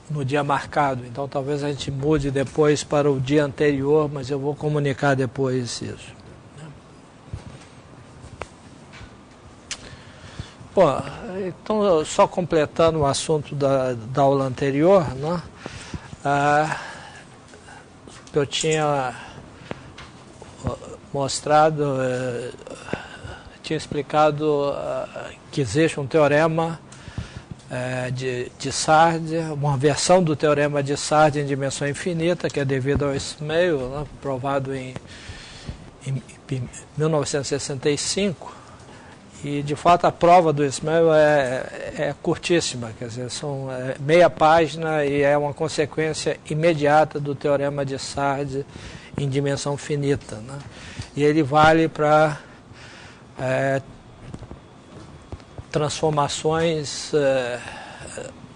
no dia marcado. Então talvez a gente mude depois para o dia anterior, mas eu vou comunicar depois isso. Bom, então só completando o assunto da aula anterior, né? Eu tinha mostrado, tinha explicado que existe um teorema de Sard, uma versão do teorema de Sard em dimensão infinita, que é devido ao Ismail, né, provado em 1965, e de fato a prova do Ismail é curtíssima, quer dizer, são meia página e é uma consequência imediata do teorema de Sard em dimensão finita, né? E ele vale para transformações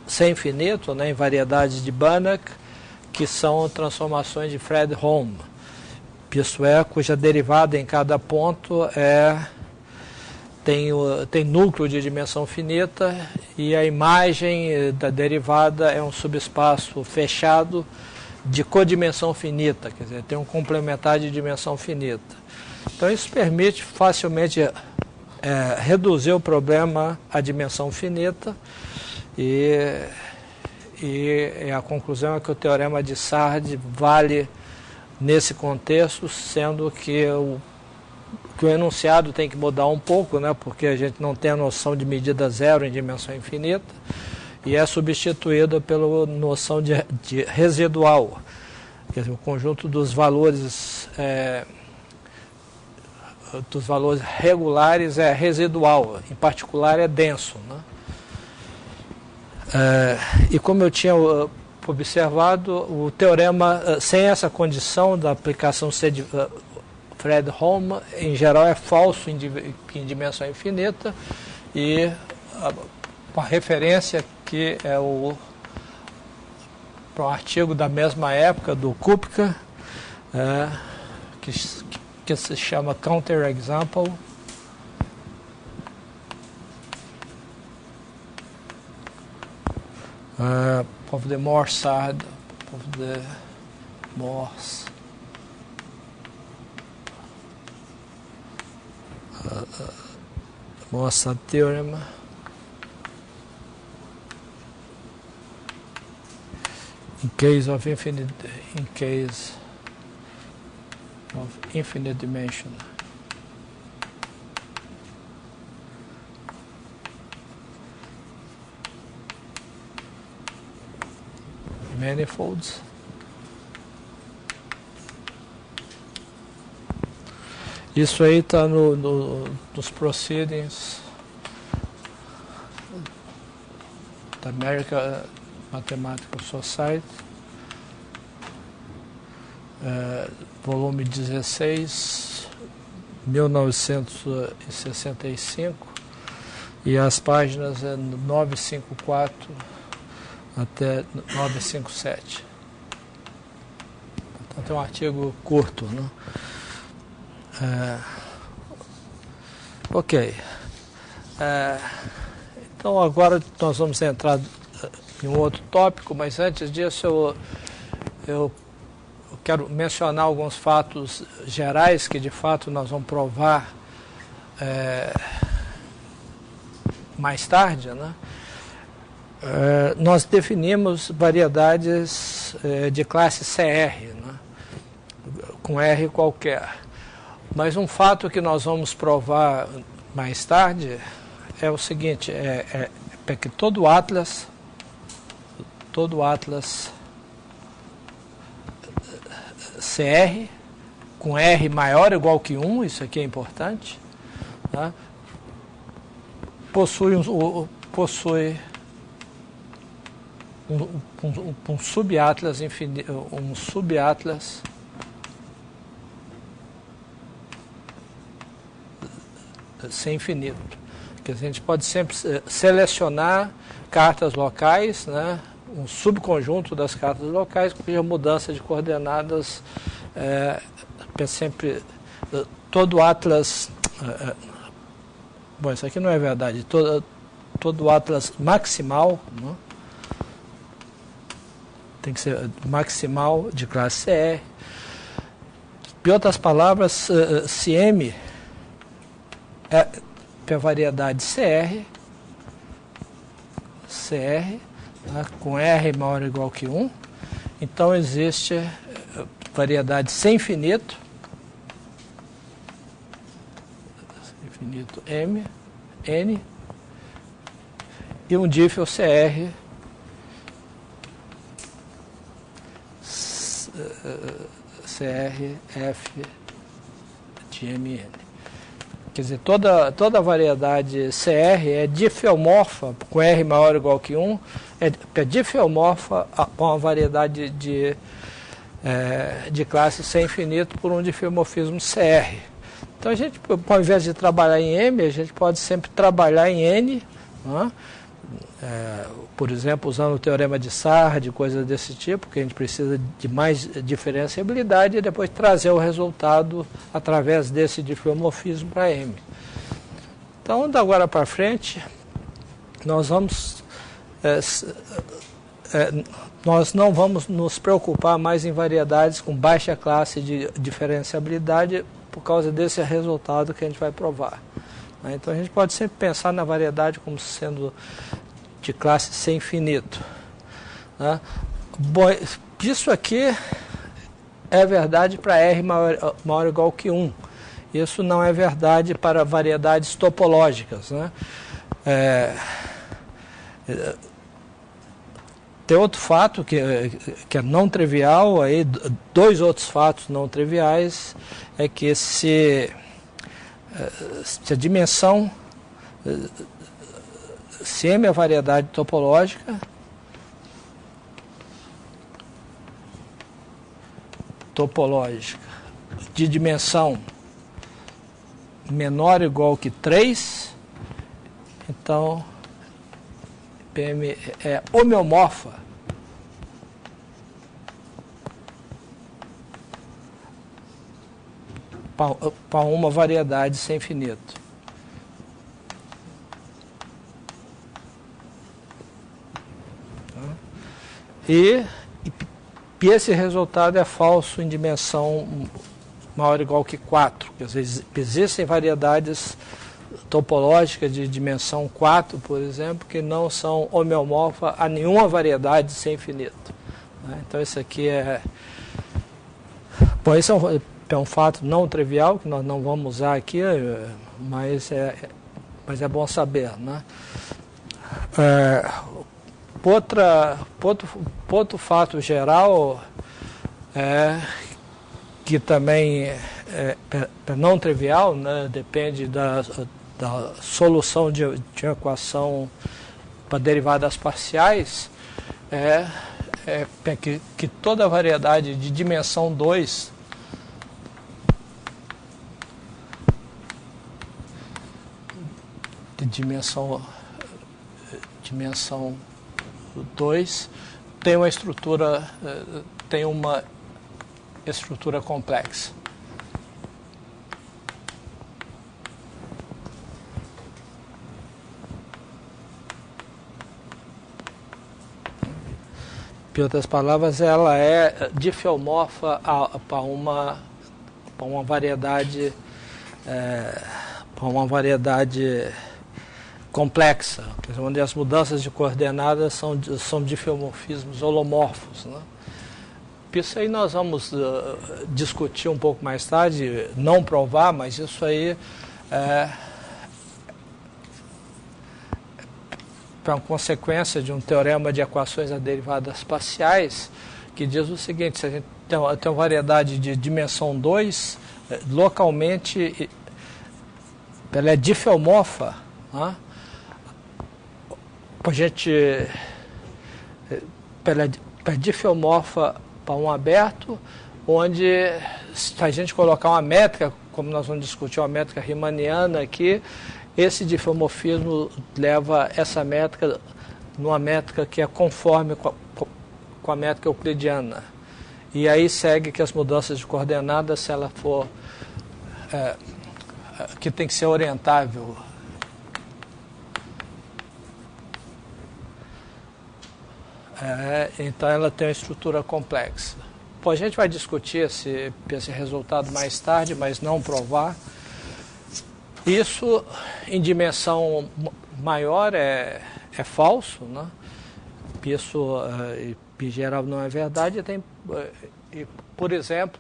sem infinito, né, em variedades de Banach, que são transformações de Fredholm, isso é, cuja derivada em cada ponto tem núcleo de dimensão finita e a imagem da derivada é um subespaço fechado de codimensão finita, quer dizer, tem um complementar de dimensão finita. Então isso permite facilmente reduzir o problema à dimensão finita e a conclusão é que o teorema de Sard vale nesse contexto, sendo que o enunciado tem que mudar um pouco, né, porque a gente não tem a noção de medida zero em dimensão infinita e é substituída pela noção de residual, quer dizer, o conjunto dos valores regulares é residual, em particular é denso, né? E como eu tinha observado, o teorema, sem essa condição da aplicação Fredholm, em geral é falso em dimensão infinita, e uma referência que é para um artigo da mesma época, do Kupka, que se chama Counterexample, of the Morse-Sard, of the Morse-Sard theorem, in case of infinite dimension. Manifolds. Isso aí está nos proceedings da American Mathematical Society, volume 16, 1965, e as páginas é 954 até 957. Então tem um artigo curto, né? Ok. Então agora nós vamos entrar em um outro tópico, mas antes disso eu quero mencionar alguns fatos gerais que de fato nós vamos provar mais tarde, né? Nós definimos variedades de classe CR, né? Com R qualquer. Mas um fato que nós vamos provar mais tarde é o seguinte, é que todo Atlas CR, com R maior ou igual que 1, isso aqui é importante, tá? Possui um subatlas infinito, sem infinito. Que a gente pode sempre selecionar cartas locais, né, um subconjunto das cartas locais, cuja mudança de coordenadas é sempre todo Atlas. Bom, isso aqui não é verdade. Todo Atlas maximal, né, tem que ser maximal de classe CR. Em outras palavras, se M é a variedade CR, tá, com R maior ou igual que 1, então existe variedade sem infinito, M, N, e um dífel CR CRF de MN. Quer dizer, toda variedade CR é difeomorfa, com R maior ou igual que 1, é difeomorfa a uma variedade de classe sem infinito por um difeomorfismo CR. Então, a gente, ao invés de trabalhar em M, a gente pode sempre trabalhar em N, né? Por exemplo, usando o teorema de Sard, coisas desse tipo, que a gente precisa de mais diferenciabilidade e depois trazer o resultado através desse difeomorfismo para M. Então, da agora para frente, nós não vamos nos preocupar mais em variedades com baixa classe de diferenciabilidade por causa desse resultado que a gente vai provar. Então, a gente pode sempre pensar na variedade como sendo de classe sem infinito. Bom, isso aqui é verdade para R maior ou igual que 1. Isso não é verdade para variedades topológicas, né? Tem outro fato que é não trivial, aí, dois outros fatos não triviais, é que se a dimensão, se M é a variedade topológica, de dimensão menor ou igual que 3, então PM é homeomorfa para uma variedade sem infinito. E esse resultado é falso em dimensão maior ou igual que 4. Quer dizer, existem variedades topológicas de dimensão 4, por exemplo, que não são homeomorfas a nenhuma variedade sem infinito. Então, isso aqui é... Bom, esse é um fato não trivial, que nós não vamos usar aqui, mas é bom saber, né? Outro fato geral que também é não trivial, né? Depende da solução de equação para derivadas parciais, que toda variedade de dimensão 2 dimensão 2 tem uma estrutura complexa. Em outras palavras, ela é difeomorfa para uma variedade complexa, onde as mudanças de coordenadas são difeomorfismos holomorfos, né? Isso aí nós vamos discutir um pouco mais tarde, não provar, mas isso aí é uma consequência de um teorema de equações a derivadas parciais, que diz o seguinte: se a gente tem uma variedade de dimensão 2, localmente ela é difeomorfa, né? Ela é difeomorfa para um aberto, onde, se a gente colocar uma métrica, como nós vamos discutir uma métrica riemanniana aqui, esse difeomorfismo leva essa métrica numa métrica que é conforme com a métrica euclidiana. E aí segue que as mudanças de coordenadas, se ela for... que tem que ser orientável. Então ela tem uma estrutura complexa. Pô, a gente vai discutir esse resultado mais tarde, mas não provar. Isso em dimensão maior é falso, né? Isso em geral não é verdade. Por exemplo,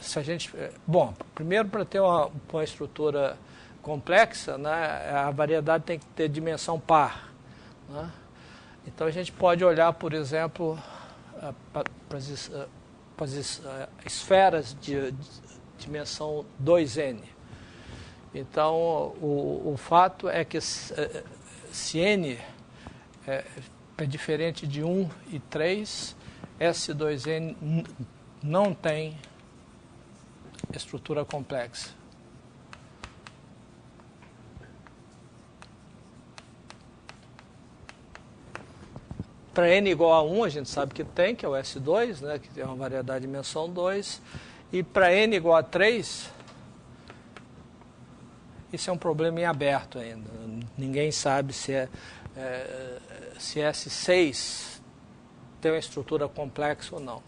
se a gente, bom, primeiro para ter uma estrutura complexa, né, a variedade tem que ter dimensão par, né? Então a gente pode olhar, por exemplo, para as esferas de dimensão 2n. Então o fato é que se n é diferente de 1 e 3, S2n não tem estrutura complexa. Para n igual a 1, a gente sabe que tem, que é o S2, né, que é uma variedade de dimensão 2. E para n igual a 3, isso é um problema em aberto ainda. Ninguém sabe se S6 tem uma estrutura complexa ou não.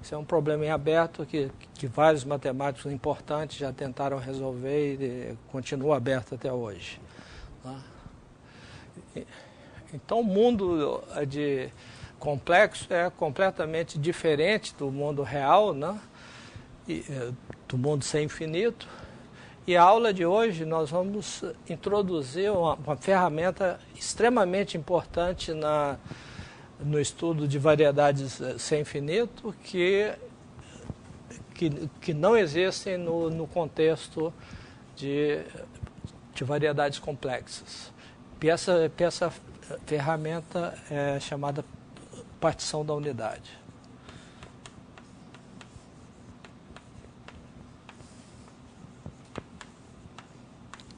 Isso é um problema em aberto que vários matemáticos importantes já tentaram resolver e continua aberto até hoje, né? Então o mundo de complexo é completamente diferente do mundo real, né? Do mundo sem infinito. E a aula de hoje nós vamos introduzir uma ferramenta extremamente importante no estudo de variedades sem infinito que não existem no contexto de variedades complexas. E essa ferramenta é chamada partição da unidade.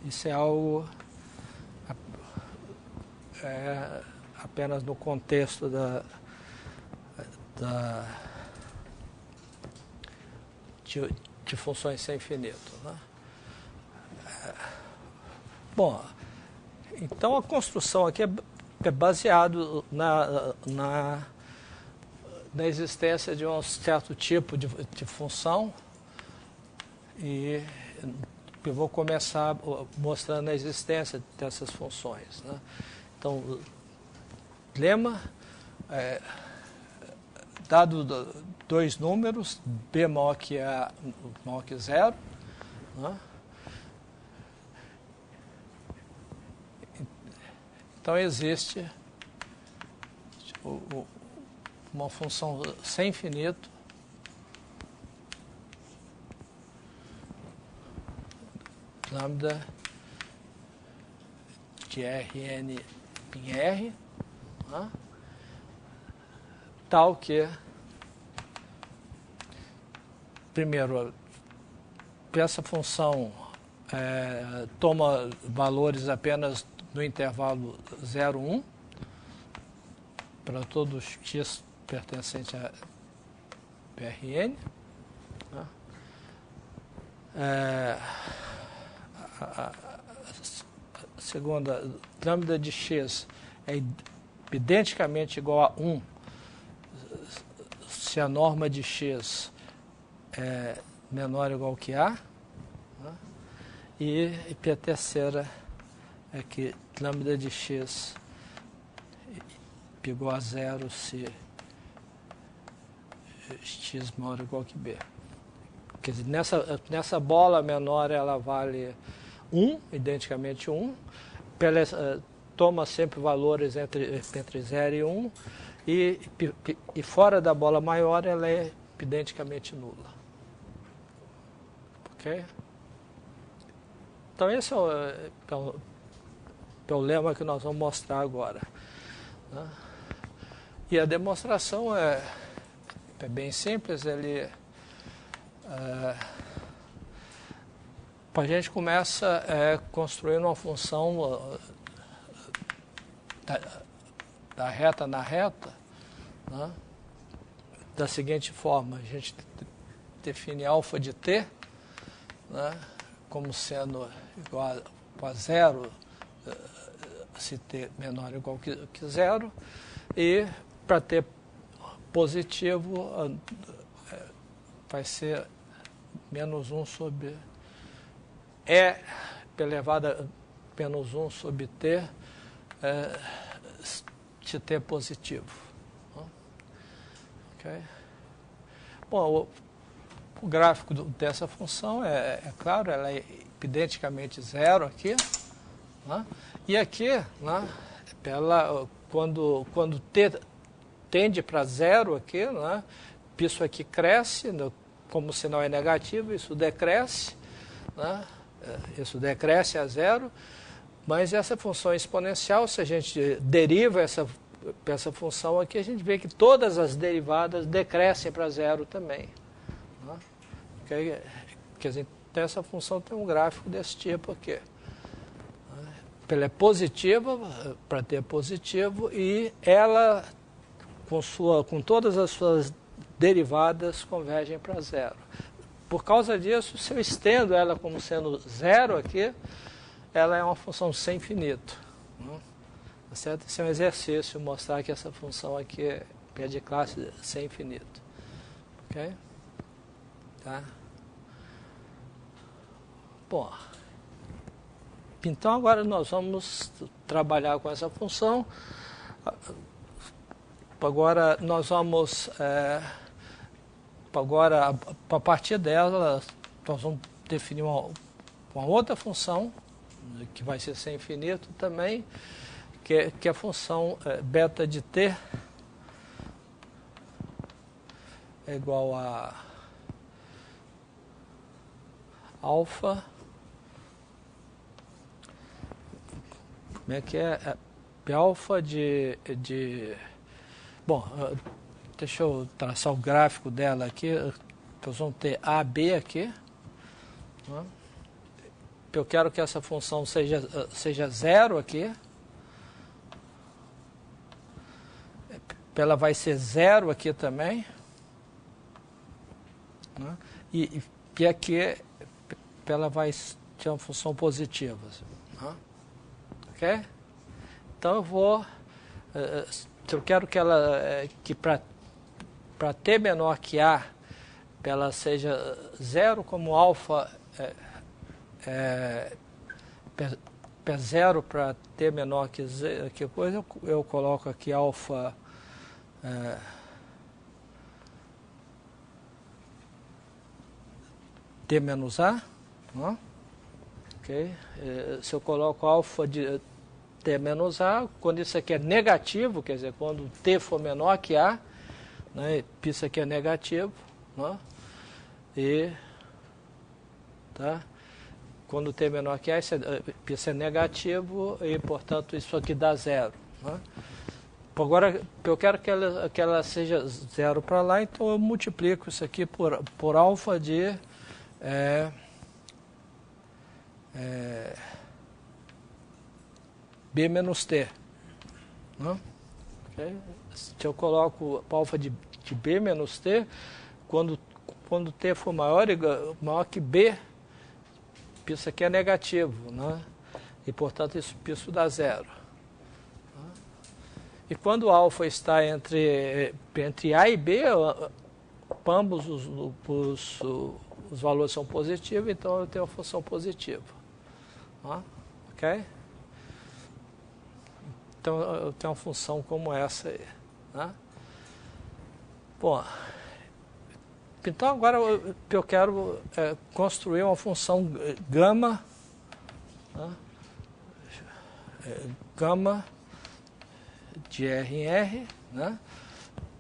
Isso é algo apenas no contexto de funções sem infinito, né? Bom, então a construção aqui é baseado na existência de um certo tipo de função, e eu vou começar mostrando a existência dessas funções, né? Então, lema, dado dois números, b maior que 0, né? Então existe uma função sem infinito lambda de Rn em R, né? Tal que, primeiro, essa função toma valores apenas no intervalo 0, 1, para todos os x pertencentes a Prn. Né? A segunda, lambda de x é identicamente igual a 1 se a norma de x é menor ou igual que a. Né? E a terceira é que lambda de x igual a 0 se x maior ou igual que b. Quer dizer, nessa bola menor ela vale 1, identicamente 1. Toma sempre valores entre 0 e 1. E fora da bola maior ela é identicamente nula. Ok? Então esse é o lema que nós vamos mostrar agora, né? E a demonstração é bem simples. A gente começa construindo uma função da reta na reta, né? Da seguinte forma: a gente define alfa de t, né, como sendo igual a 0 se t menor ou igual que 0, E para ter positivo, vai ser menos 1 sobre E elevado a menos 1 sobre T, de T positivo. Okay? Bom, o gráfico dessa função é claro, ela é identicamente zero aqui, né? E aqui, né, quando T tende para zero aqui, né, isso aqui cresce, como o sinal é negativo, isso decresce, né, isso decresce a zero, mas essa função exponencial, se a gente deriva essa função aqui, a gente vê que todas as derivadas decrescem para zero também. Né? Quer dizer, então essa função tem um gráfico desse tipo aqui. Ela é positiva, para ter positivo, e ela, com todas as suas derivadas, convergem para zero. Por causa disso, se eu estendo ela como sendo zero aqui, ela é uma função sem infinito. Né? Certo? Esse é um exercício, mostrar que essa função aqui é de classe sem infinito. Ok? Tá? Bom, então agora nós vamos trabalhar com essa função. Agora nós vamos, a partir dela, nós vamos definir uma outra função, que vai ser sem infinito também, que é a função beta de t é igual a alfa. Como é que é? Alfa bom, deixa eu traçar o gráfico dela aqui. Nós vamos ter AB aqui. Né? Eu quero que essa função seja zero aqui. Ela vai ser zero aqui também. Né? E aqui ela vai ter uma função positiva. Né? Ok? Então eu quero que para t menor que a, ela seja zero, como alfa P0 para t menor que coisa, eu coloco aqui alfa t menos a. Né? Okay? Se eu coloco alfa de t menos a, quando isso aqui é negativo, quer dizer, quando t for menor que a, né, isso aqui é negativo, né, e tá, quando t é menor que a, isso é negativo e, portanto, isso aqui dá zero. Né. Agora, eu quero que ela seja zero para lá, então eu multiplico isso aqui por alfa de B menos T. Né? Okay? Se eu coloco alfa de B menos T, quando T for maior que B, isso aqui é negativo. Né? E, portanto, isso dá zero. Né? E quando alfa está entre A e B, ambos os valores são positivos, então eu tenho uma função positiva. Né? Ok? Então, eu tenho uma função como essa aí. Né? Bom, então agora eu quero construir uma função gama, né? Gama de R em R. Né?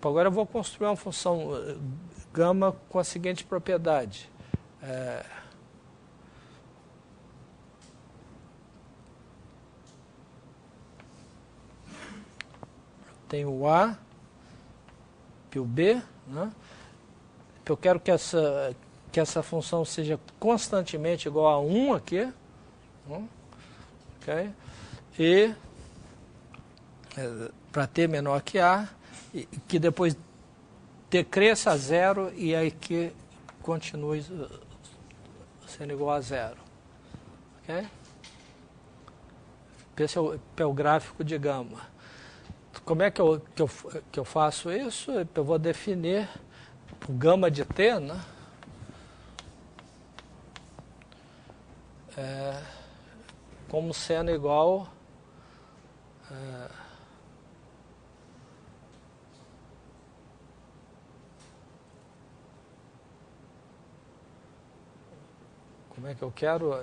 Agora eu vou construir uma função gama com a seguinte propriedade. Tem o A e o B, né? Eu quero que essa função seja constantemente igual a 1 aqui, né? Okay? E para t menor que A, que depois decresça a zero e aí que continue sendo igual a zero. Okay? Esse é o gráfico de gama. como é que eu faço isso? Eu vou definir o gama de t, né? Como sendo igual como é que eu quero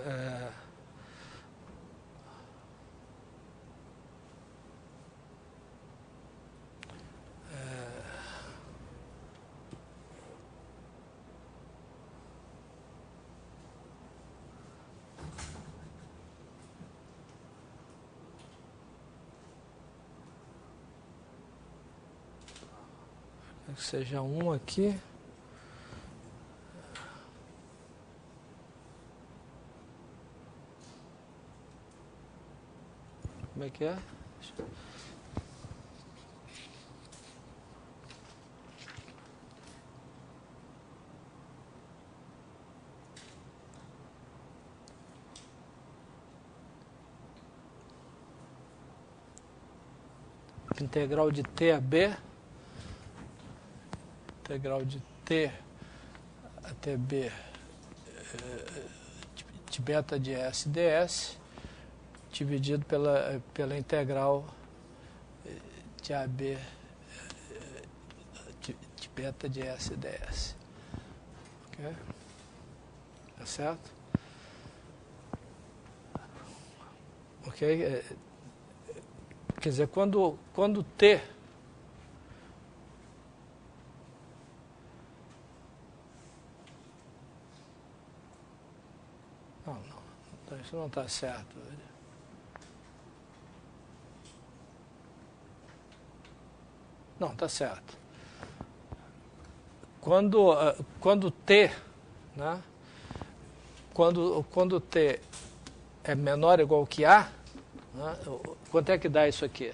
que seja 1 aqui. Como é que é? Integral de t a b, integral de t até b de beta de s ds, dividido pela integral de AB de beta de S ds. Ok? Tá certo? Ok? Quer dizer, quando T não, então isso não está certo. Não, está certo. Quando T, né? Quando T é menor ou igual que A, né? Quanto é que dá isso aqui?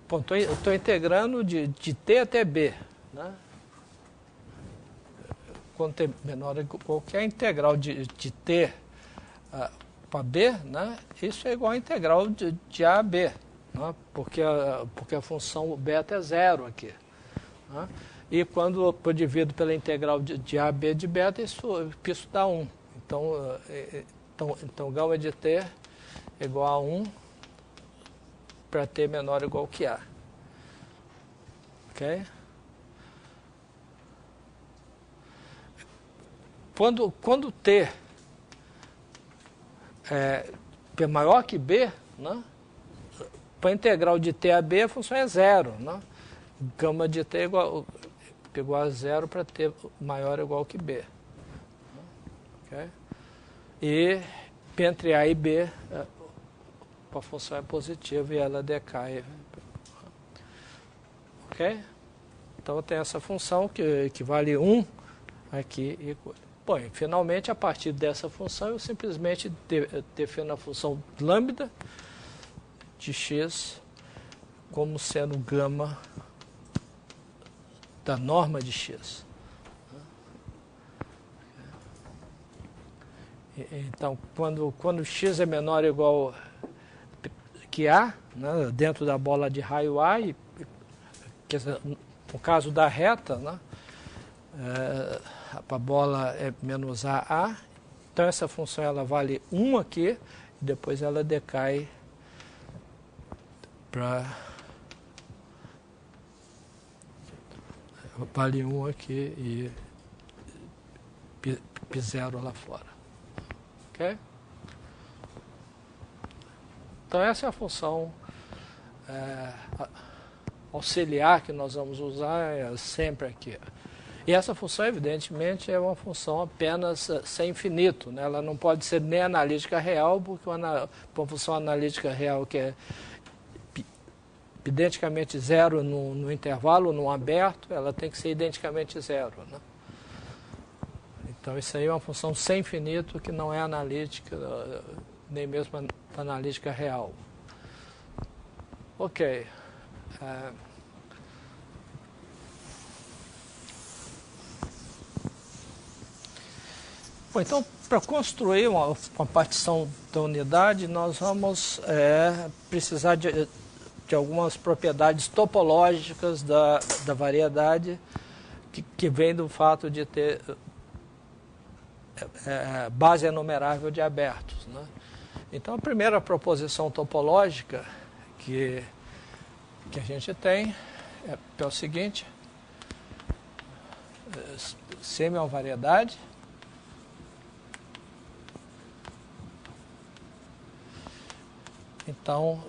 Estou integrando de T até B, né? Quando T é menor ou igual que A, a integral de T para B, né? Isso é igual a integral de A a B, né? Porque a função beta é zero aqui. Né? E quando eu divido pela integral de A a B de beta, isso dá 1. Então gama de T é igual a 1 para T menor ou igual que A. Ok? Quando T é maior que B, né? Para a integral de T a B, a função é zero. Né? Gama de T é igual a zero para T maior ou igual que B. Okay? E entre A e B, a função é positiva e ela decai. Ok? Então tem essa função que vale 1 aqui. Bom, e finalmente, a partir dessa função, eu simplesmente defino a função lambda de x como sendo gama da norma de x. Então, quando x é menor ou igual que A, né, dentro da bola de raio A, no caso da reta, né, a bola é menos A, então essa função ela vale 1 aqui, e depois ela decai para vale 1 aqui e p0 lá fora. Ok? Então essa é a função auxiliar que nós vamos usar sempre aqui. E essa função, evidentemente, é uma função apenas sem infinito. Né? Ela não pode ser nem analítica real, porque uma função analítica real que é identicamente zero no intervalo, no aberto, ela tem que ser identicamente zero. Né? Então, isso aí é uma função sem infinito que não é analítica, nem mesmo analítica real. Ok. Bom, então, para construir uma partição da unidade, nós vamos precisar de algumas propriedades topológicas da variedade que vem do fato de ter base enumerável de abertos, né? Então, a primeira proposição topológica que a gente tem é o seguinte: semi é uma variedade então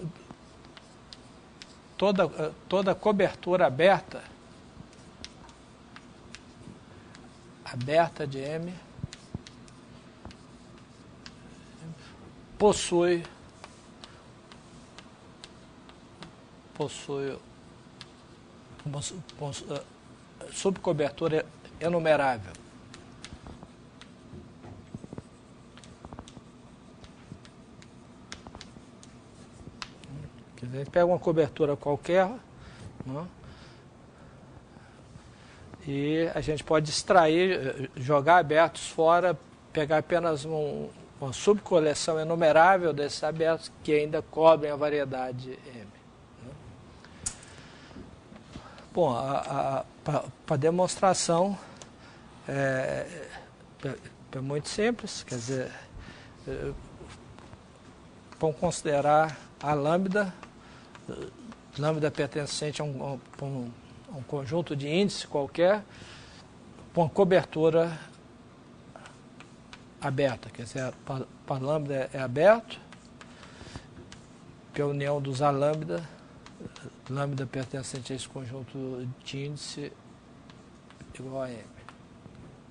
toda cobertura aberta de M possui uma subcobertura enumerável. A gente pega uma cobertura qualquer, né, e a gente pode extrair, jogar abertos fora, pegar apenas uma subcoleção enumerável desses abertos que ainda cobrem a variedade M. Né? Bom, para demonstração é muito simples, quer dizer, vamos considerar a lambda pertencente a um conjunto de índice qualquer, com cobertura aberta, quer dizer, para lambda é aberto, que é a união dos A lambda pertencente a esse conjunto de índice igual a M.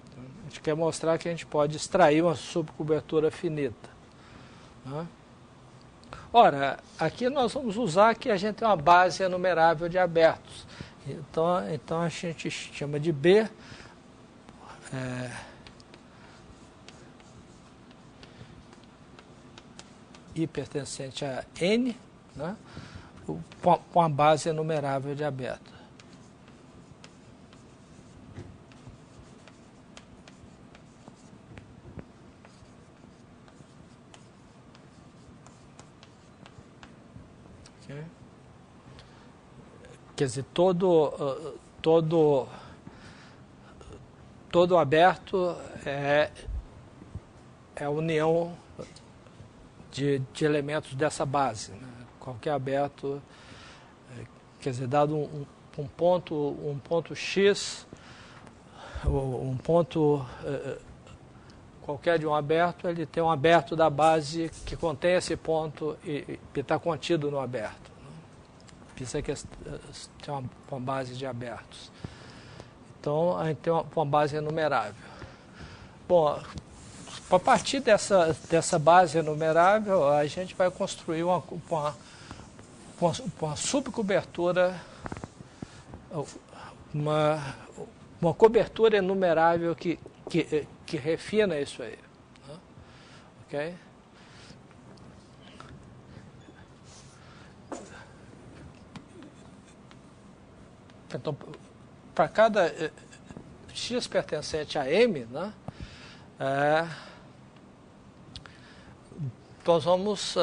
Então, a gente quer mostrar que a gente pode extrair uma subcobertura finita, né? Ora, aqui nós vamos usar que a gente tem uma base enumerável de abertos. Então a gente chama de B, I pertencente a N, né, com a base enumerável de aberto. Okay. Quer dizer, todo aberto é a união de elementos dessa base, né? Qualquer aberto, quer dizer, dado um ponto X, um ponto qualquer de um aberto, ele tem um aberto da base que contém esse ponto e está contido no aberto. Isso aqui tem uma base de abertos. Então, a gente tem uma base enumerável. Bom, a partir dessa base enumerável, a gente vai construir uma subcobertura, uma cobertura enumerável que refina isso aí. Né? Ok? Então, para cada X pertencente a M, né, nós vamos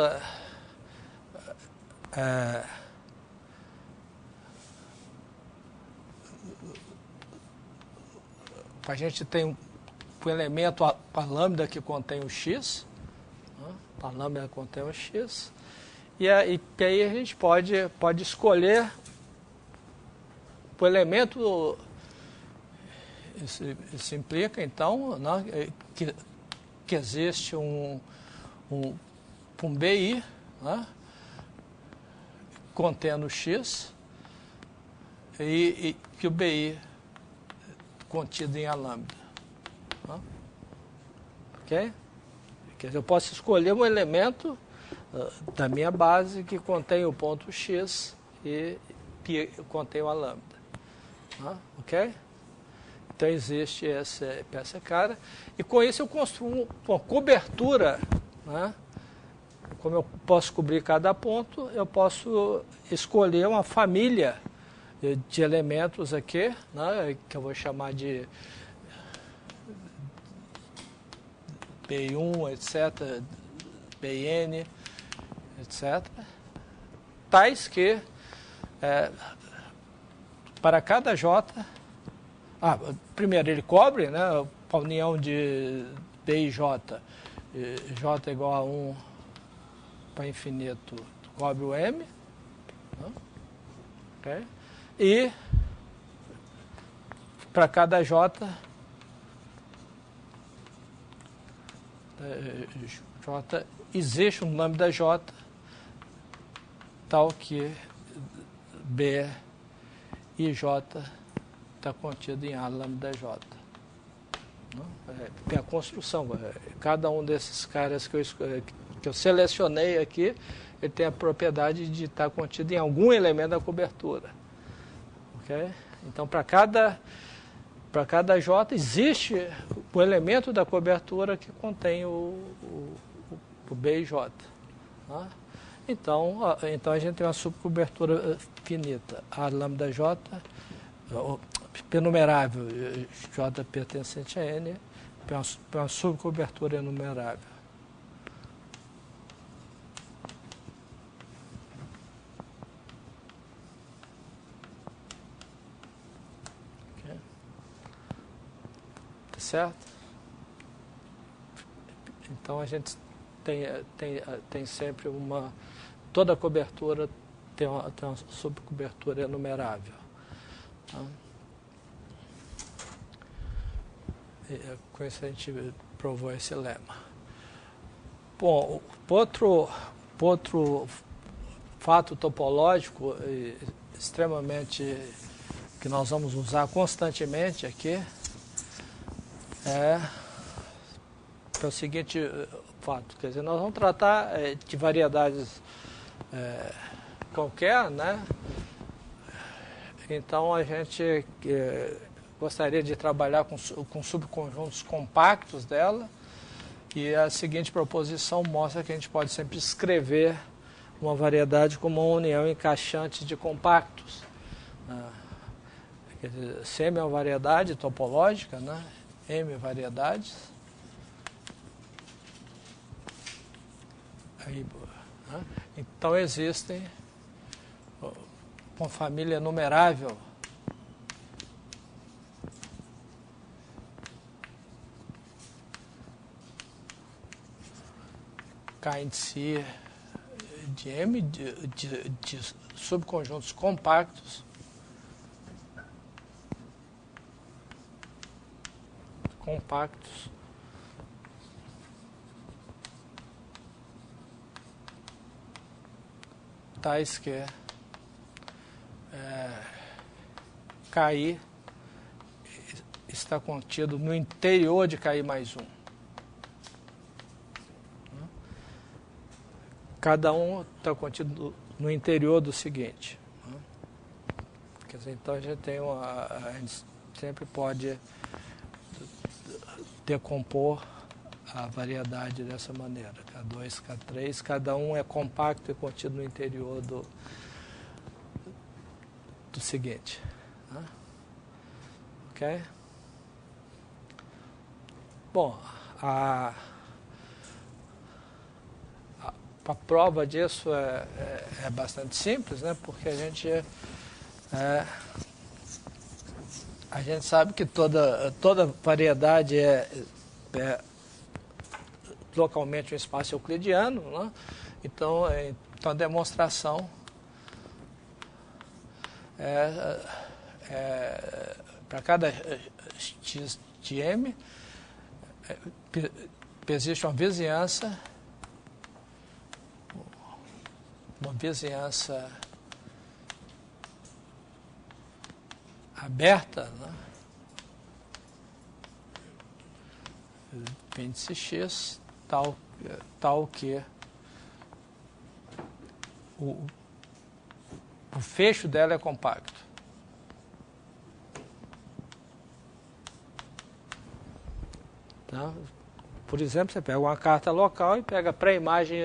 a gente tem um elemento, a lambda que contém o X, né, a lambda que contém o X, e aí a gente pode escolher o elemento. Isso implica, então, né, que existe um BI, né, contendo X, e que o BI contido em A lambda. Né? Ok? Quer dizer, eu posso escolher um elemento da minha base que contém o ponto X e que contém o A lambda. Ok? Então existe essa cara. E com isso eu construo uma cobertura, né? Como eu posso cobrir cada ponto, eu posso escolher uma família de elementos aqui, né? Que eu vou chamar de BI1, etc., BN, etc., tais que para cada J, primeiro ele cobre, né, a união de B e J, J igual a 1 para infinito, cobre o M, né, okay? E para cada J, existe um lambda J tal que B e J está contido em A lambda J. Tem a construção. Cada um desses caras que eu selecionei aqui, ele tem a propriedade de estar contido em algum elemento da cobertura. Okay? Então, para cada J, existe o elemento da cobertura que contém o B e J. Tá? Então, a gente tem uma subcobertura finita. A lambda J, enumerável, J pertencente a N, é uma subcobertura enumerável. Okay. Tá certo? Então, a gente tem sempre toda a cobertura tem uma subcobertura enumerável. Tá? Com isso a gente provou esse lema. Bom, outro fato topológico extremamente que nós vamos usar constantemente aqui é o seguinte fato, quer dizer, nós vamos tratar de variedades qualquer, né? Então a gente gostaria de trabalhar com subconjuntos compactos dela, e a seguinte proposição mostra que a gente pode sempre escrever uma variedade como uma união encaixante de compactos. Quer dizer, CM é uma variedade topológica, né? M variedades. Aí, né? Então existem uma família enumerável K índice de M de subconjuntos compactos tais que KI está contido no interior de KI mais 1. Cada um está contido no interior do seguinte. Quer dizer, então a gente sempre pode decompor a variedade dessa maneira. K2, K3, cada um é compacto e contido no interior do seguinte. Ok? Bom, a prova disso é bastante simples, né? Porque a gente sabe que toda variedade é localmente um espaço euclidiano, né? Então a demonstração para cada x de M existe uma vizinhança aberta, né? Índice X tal que o fecho dela é compacto. Tá? Por exemplo, você pega uma carta local e pega a pré-imagem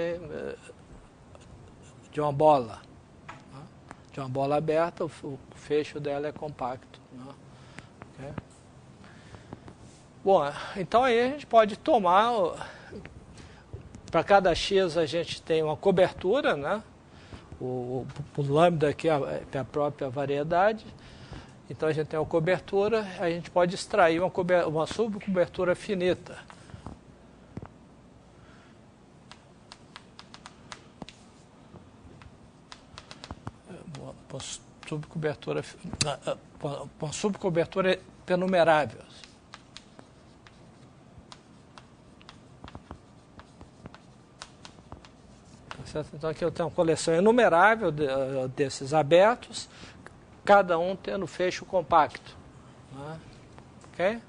de uma bola. Né? De uma bola aberta, o fecho dela é compacto. Né? Okay? Bom, então aí a gente pode tomar, para cada X a gente tem uma cobertura, né? O lambda aqui é a própria variedade. Então a gente tem uma cobertura, a gente pode extrair uma subcobertura finita. Uma subcobertura enumerável. Certo? Então aqui eu tenho uma coleção enumerável desses abertos, cada um tendo fecho compacto. Né? Ok?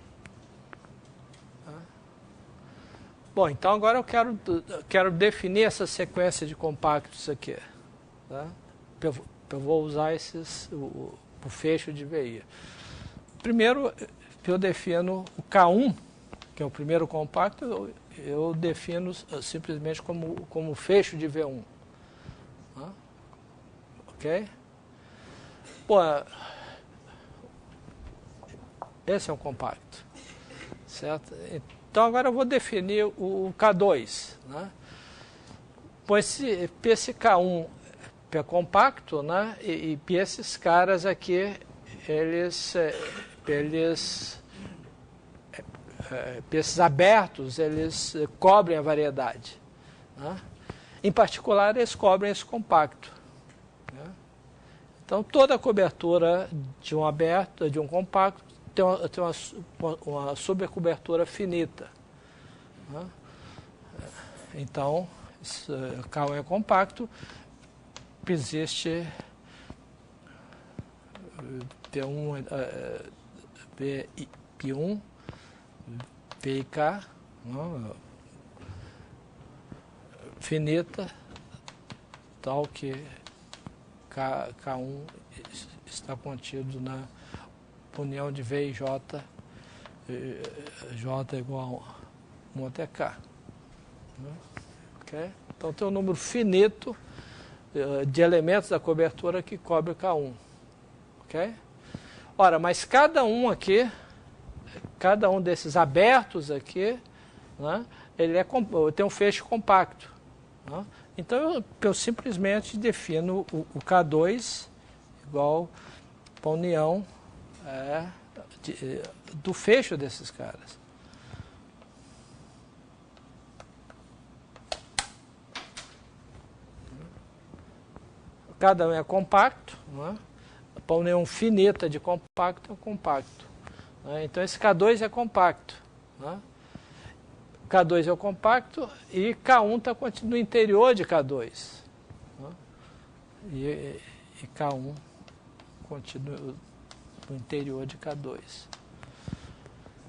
Bom, então agora eu quero definir essa sequência de compactos aqui. Tá? Eu vou usar o fecho de VI. Primeiro, eu defino o K1, que é o primeiro compacto, eu defino simplesmente como fecho de V1. Tá? Ok? Bom, esse é um compacto. Certo? Então agora eu vou definir o K2. Né? Pois esse K1 é compacto, né? E esses caras aqui, esses abertos, eles cobrem a variedade. Né? Em particular, eles cobrem esse compacto. Né? Então, toda a cobertura de um aberto, de um compacto, tem uma sobrecobertura finita. Né? Então, K1 é compacto, existe P1, P1, PIK, finita, tal que K1 está contido na união de V e J, J igual a 1 até K. Okay? Então tem um número finito de elementos da cobertura que cobre K1. Ok? Ora, mas cada um desses abertos aqui, né, ele tem um fecho compacto. Né? Então eu simplesmente defino o K2 igual para a união do fecho desses caras. Cada um é compacto, né? Para união finita de compacto é um compacto. Né? Então esse K2 é compacto. Né? K2 é o compacto e K1 está no interior de K2. Né? E K1 continua no interior de K2.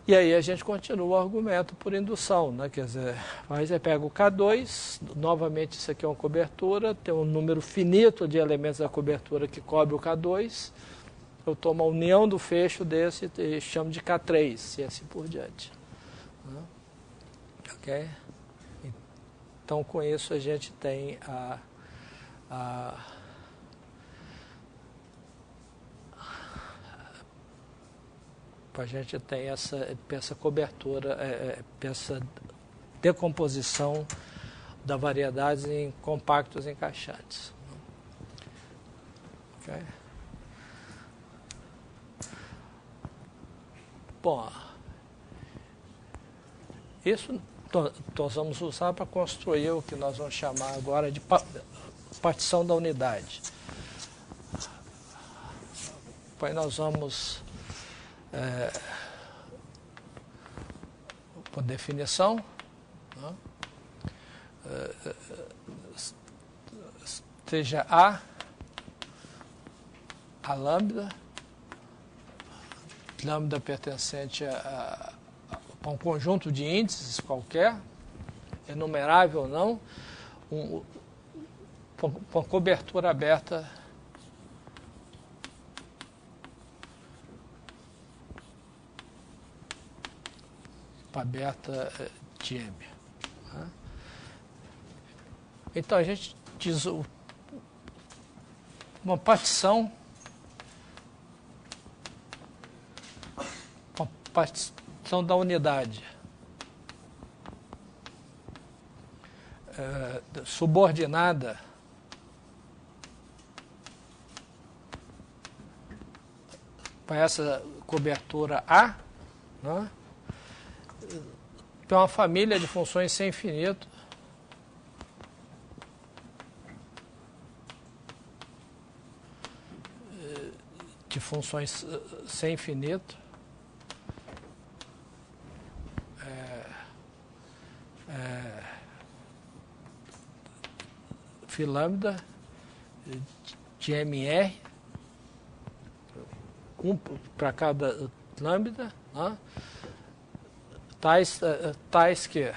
E aí a gente continua o argumento por indução, né? Quer dizer, aí você pega o K2, novamente isso aqui é uma cobertura, tem um número finito de elementos da cobertura que cobre o K2, eu tomo a união do fecho desse e chamo de K3, e assim por diante. Ok? Então com isso a gente tem a gente tem essa cobertura, essa decomposição da variedade em compactos encaixantes. Okay? Bom, isso nós vamos usar para construir o que nós vamos chamar agora de partição da unidade. Depois nós vamos... por definição, né? Seja a lambda pertencente a um conjunto de índices qualquer, enumerável ou não, uma cobertura aberta de M. Né? Então a gente diz uma partição da unidade. Subordinada para essa cobertura A, né? Tem uma família de funções sem infinito sem infinito φ lambda de MR, um para cada lambda, né? tais que,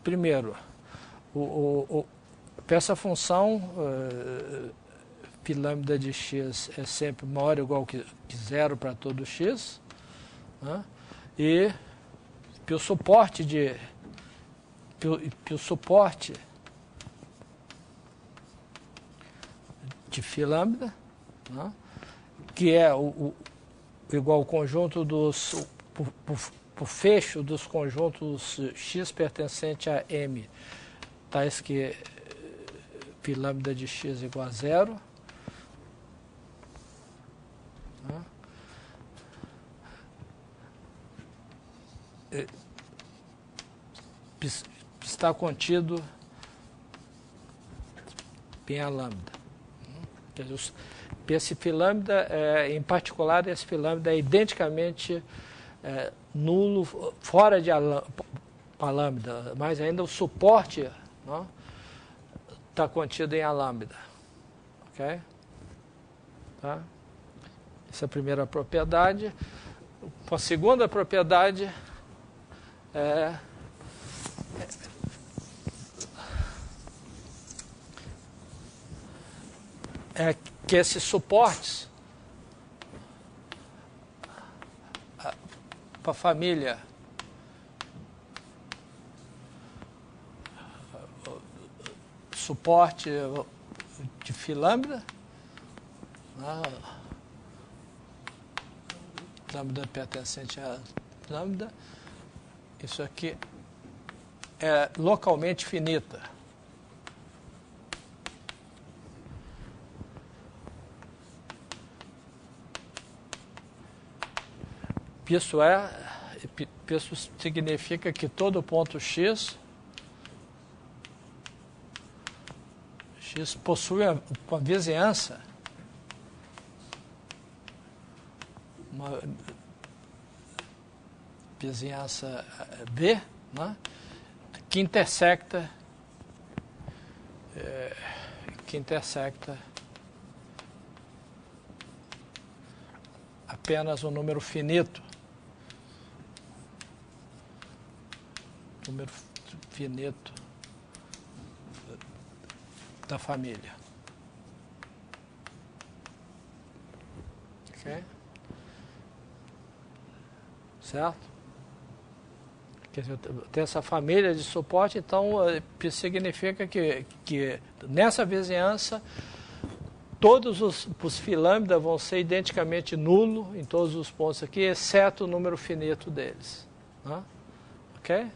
primeiro, essa função φ lambda de x é sempre maior ou igual que zero para todo x, né? E que o suporte de φ lambda, né? Que é igual ao conjunto dos por fecho dos conjuntos x pertencente a M, tais que φ lambda de x igual a zero, né? Está contido em A lambda. Esse φ lambda, em particular, esse φ lambda é identicamente nulo fora de A lambda, mas ainda o suporte está contido em A lambda. Ok? Tá? Essa é a primeira propriedade. A segunda propriedade é que esses suportes para a família suporte de φ lambda, lambda pertencente a lambda, isso aqui é localmente finita. Isso significa que todo ponto x possui uma vizinhança, B, né? que intersecta apenas um número finito. Número finito da família. Ok? Certo? Quer dizer, tem essa família de suporte, então significa que nessa vizinhança todos os φ lambda vão ser identicamente nulo em todos os pontos aqui, exceto o número finito deles. Né? Ok?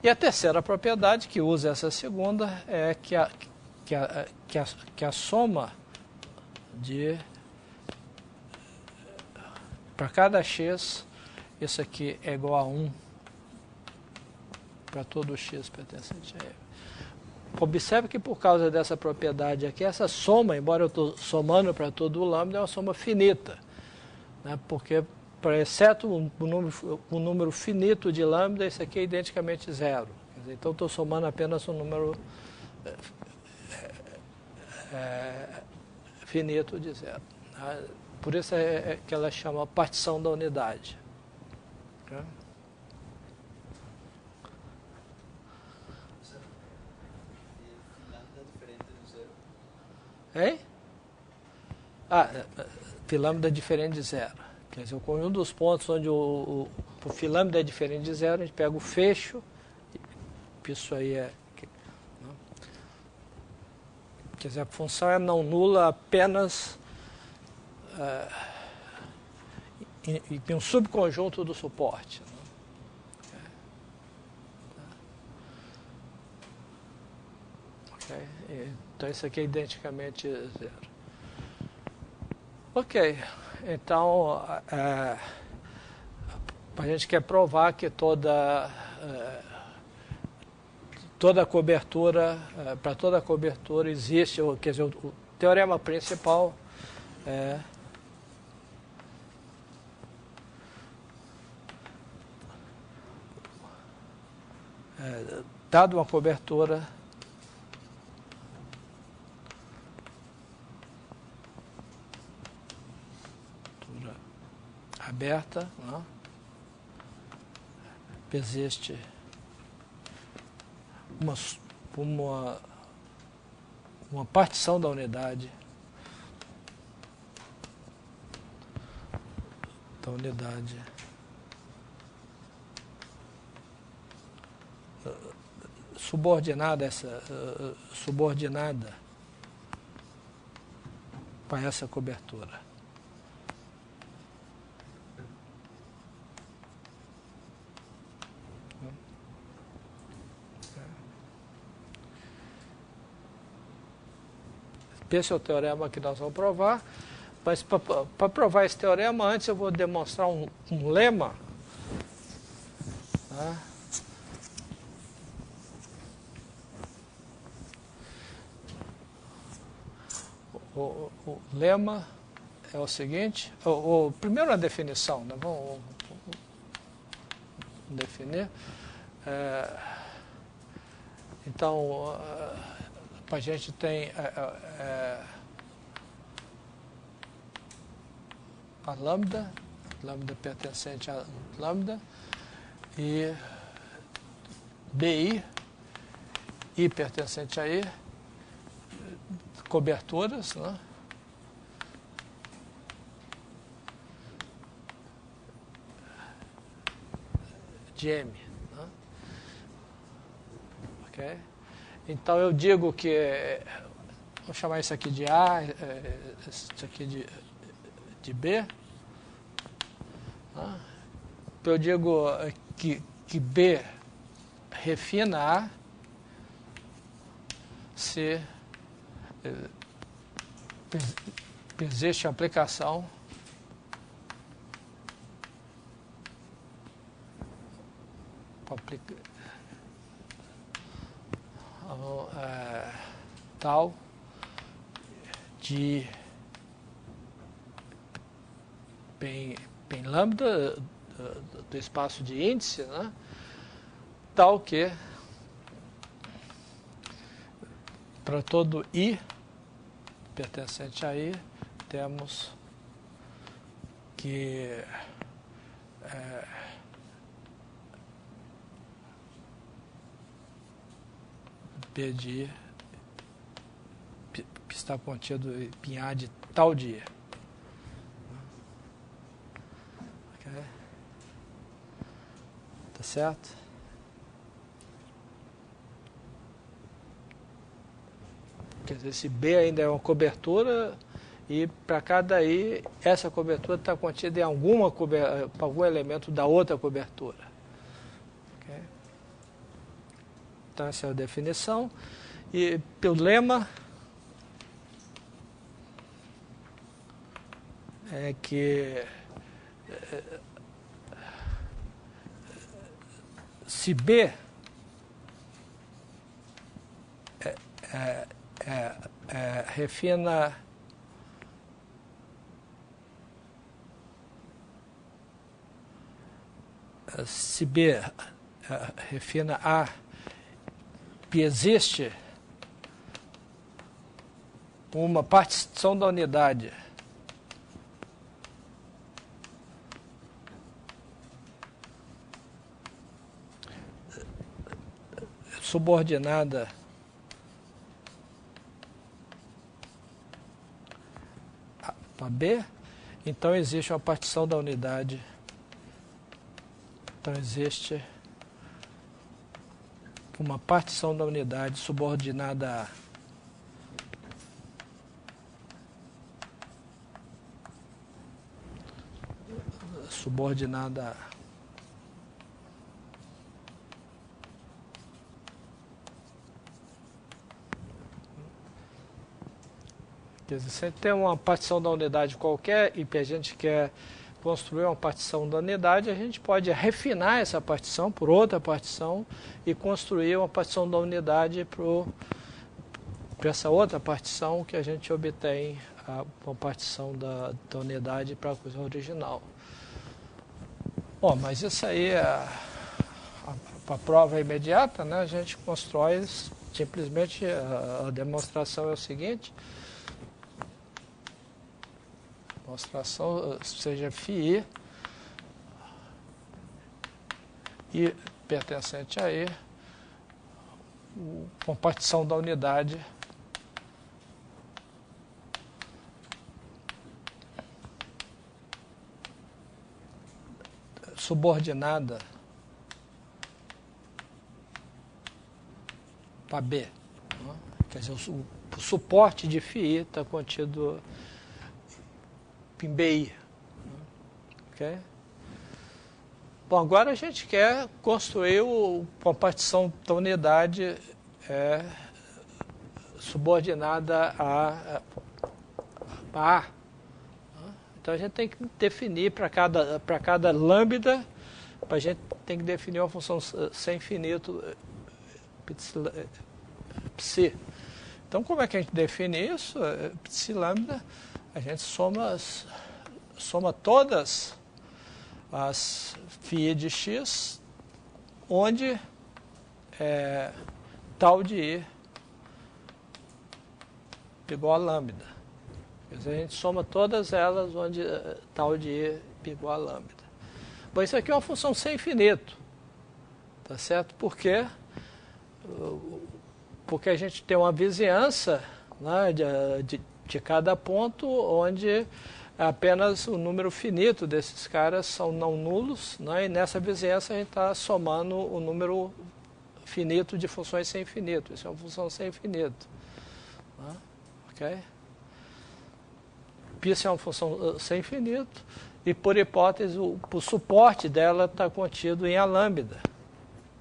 E a terceira propriedade que usa essa segunda é que a soma para cada x, isso aqui é igual a 1 para todo x pertencente a M. Observe que por causa dessa propriedade aqui, essa soma, embora eu estou somando para todo o lambda, é uma soma finita, né? Porque exceto um número finito de lambda, isso aqui é identicamente zero. Quer dizer, então, estou somando apenas um número finito de zero. Tá? Por isso é que ela chama partição da unidade. Tá? Hein? Φ lambda é diferente de zero. Quer dizer, o conjunto dos pontos onde o φ lambda é diferente de zero, a gente pega o fecho, isso aí quer dizer, a função é não nula apenas em um subconjunto do suporte. Okay. Então isso aqui é identicamente zero. Ok, então a gente quer provar que toda cobertura, para toda cobertura existe, quer dizer, o teorema principal é dado uma cobertura aberta, não? Existe uma partição da unidade subordinada para essa cobertura. Esse é o teorema que nós vamos provar, mas para provar esse teorema, antes eu vou demonstrar um lema. Tá? O lema é o seguinte, primeiro a definição, né? Vamos definir. Então, a gente tem a lambda pertencente a lambda, e BI, I pertencente a I, coberturas, né? De M. Né? Ok? Então eu digo que, vou chamar isso aqui de A, isso aqui de B. Né? Eu digo que B refina A se existe aplicação tal de bem lambda do espaço de índice, né? Tal que para todo I pertencente a I temos que P de I está contido em A de tal de I. Okay. Tá certo? Quer dizer, esse B ainda é uma cobertura, e para cada I, essa cobertura está contida em algum elemento da outra cobertura. Okay? Então, essa é a definição. E pelo lema é que se B refina se B refina A, que existe uma partição da unidade subordinada para B, então existe uma partição da unidade. Então existe uma partição da unidade subordinada a. subordinada a. Quer dizer, se a gente tem uma partição da unidade qualquer e a gente quer construir uma partição da unidade, a gente pode refinar essa partição por outra partição e construir uma partição da unidade para essa outra partição que a gente obtém uma partição da unidade para a coisa original. Bom, mas isso aí é a prova imediata, né? A gente constrói simplesmente, a demonstração é o seguinte: demonstração seja φi e pertencente a E, com partição da unidade subordinada para B. Quer dizer, o suporte de φi está contido em BI. Okay? Bom, agora a gente quer construir uma partição da unidade subordinada a A. Então a gente tem que definir para cada lambda, a gente tem que definir uma função sem infinito psi. Então como é que a gente define isso? Psi lambda, a gente soma todas as φ de x, onde tal de I igual a lambda. Quer dizer, a gente soma todas elas onde tal de I igual a lambda. Bom, isso aqui é uma função sem infinito, tá certo? Por quê? Porque a gente tem uma vizinhança, né, de cada ponto, onde apenas o número finito desses caras são não nulos, né, e nessa vizinhança a gente está somando o número finito de funções sem infinito. Isso é uma função sem infinito. Né? Ok? Isso é uma função sem infinito, e por hipótese o suporte dela está contido em A lambda,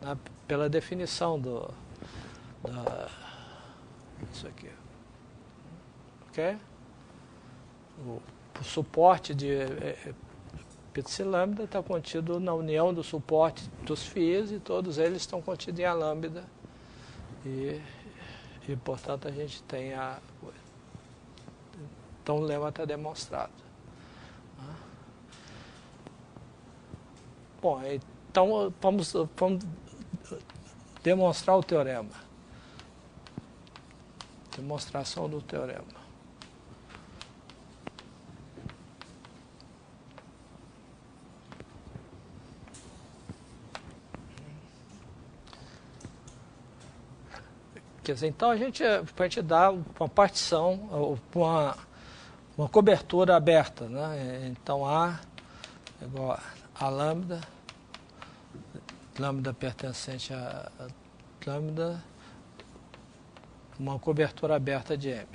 né, pela definição isso aqui. Ok? O suporte de psi lambda está contido na união do suporte dos φs, e todos eles estão contidos em A lambda, e portanto a gente tem então o lema está demonstrado. Bom, então vamos demonstrar o teorema. Demonstração do teorema. Quer dizer, então a gente dá uma partição, uma cobertura aberta, né? Então A igual a lambda, lambda pertencente a lambda, uma cobertura aberta de M.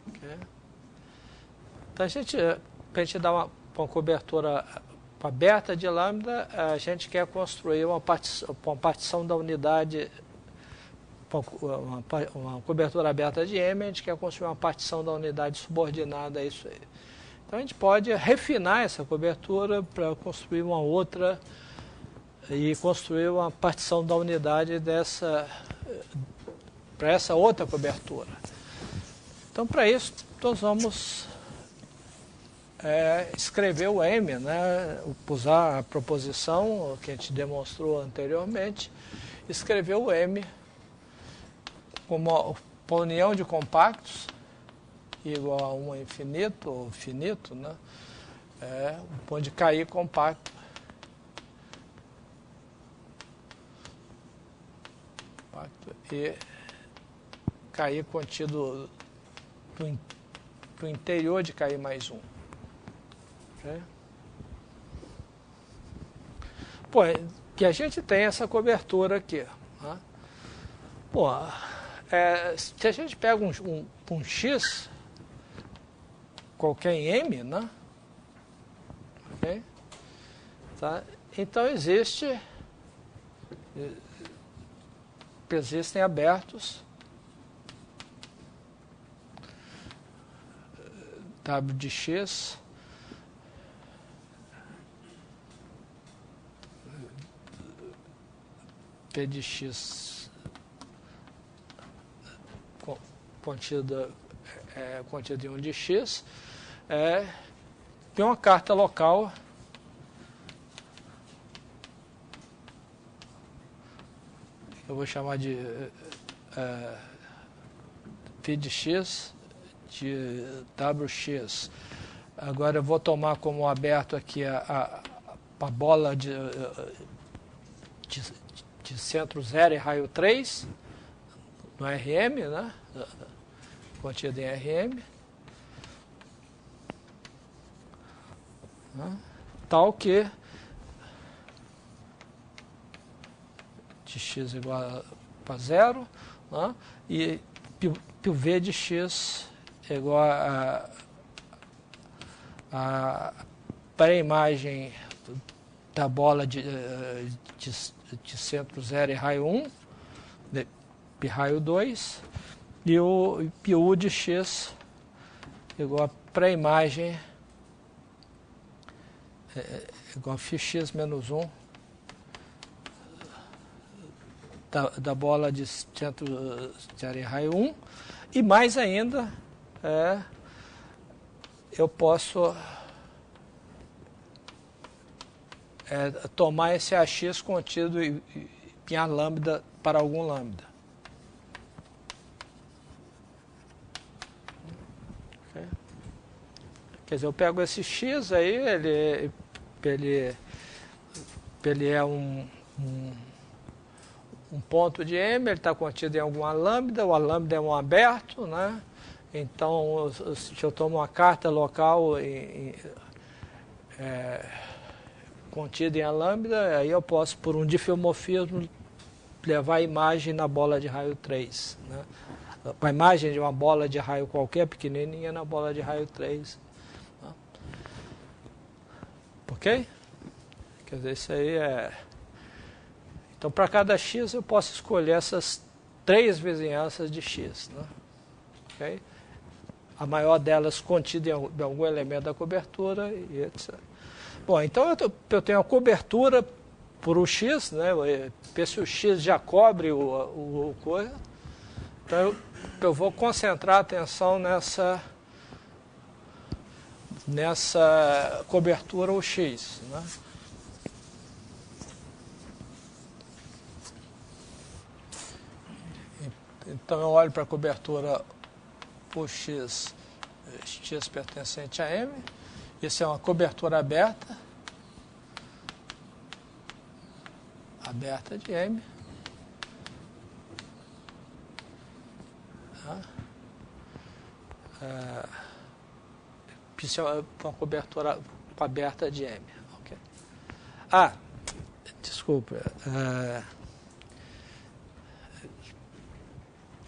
Okay. Então para a gente dar uma cobertura aberta de lambda, a gente quer construir uma partição da unidade, uma cobertura aberta de M, a gente quer construir uma partição da unidade subordinada a isso aí. Então a gente pode refinar essa cobertura para construir uma outra, e construir uma partição da unidade para essa outra cobertura. Então para isso nós vamos escrever o M, né, usar a proposição que a gente demonstrou anteriormente, escrever o M como uma união de compactos igual a 1 infinito, ou finito, né, onde KI compacto e KI contido no interior de KI mais 1. Okay? Pô, que a gente tem essa cobertura aqui. Né? Bom, se a gente pega um X, qualquer em M, né? Okay? Tá? Então existem abertos W de X P de X contido em 1 de X tem uma carta local eu vou chamar de P de X de WX. Agora eu vou tomar como aberto aqui a bola de centro 0 e raio 3 no RM, né? Contida em RM. Né? Tal que de x igual a 0, né? E πV de x é igual a pré-imagem da bola de centro 0 e raio 1, pi raio 2, e o πU de x igual a pré-imagem igual a φx menos 1 da bola de centro 0 e raio 1, e mais ainda eu posso tomar esse AX contido em A lambda para algum lambda. Okay. Quer dizer, eu pego esse X aí, ele é um ponto de M, ele está contido em alguma lambda, o lambda é um aberto, né? Então, se eu tomo uma carta local contida em A lambda, aí eu posso, por um difeomorfismo, levar a imagem na bola de raio 3. Né? A imagem de uma bola de raio qualquer, pequenininha, na bola de raio 3. Né? Ok? Quer dizer, isso aí Então, para cada x, eu posso escolher essas 3 vizinhanças de x. Né? Okay? A maior delas contida em algum elemento da cobertura, e etc. Bom, então eu tenho a cobertura por o x, né? Se o x já cobre o coisa, então eu vou concentrar a atenção nessa cobertura o x. Né? Então eu olho para a cobertura por x pertencente a M. Isso é uma cobertura aberta de M. Isso é uma cobertura aberta de M. Okay. Desculpa.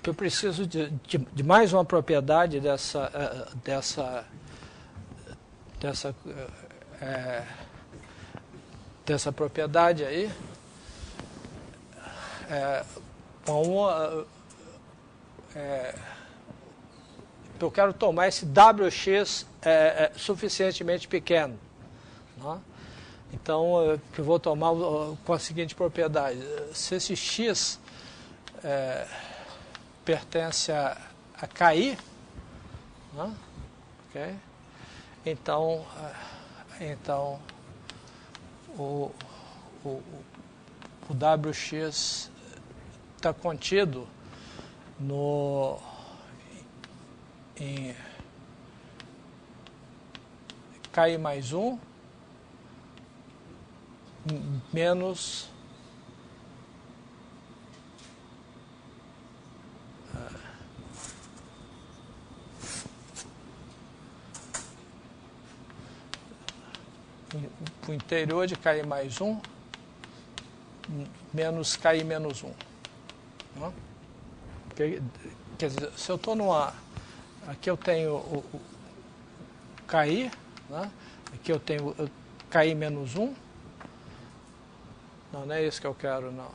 Eu preciso de mais uma propriedade dessa propriedade aí. Eu quero tomar esse WX suficientemente pequeno. Né? Então, eu vou tomar com a seguinte propriedade. Se esse X pertence a KI, né? Okay? Então o WX está contido em KI mais 1 menos o interior de KI mais 1 menos KI menos 1. Né? Quer dizer, se eu estou numa... Aqui eu tenho o KI, né? Aqui eu tenho o KI menos 1. Não, não é isso que eu quero, não.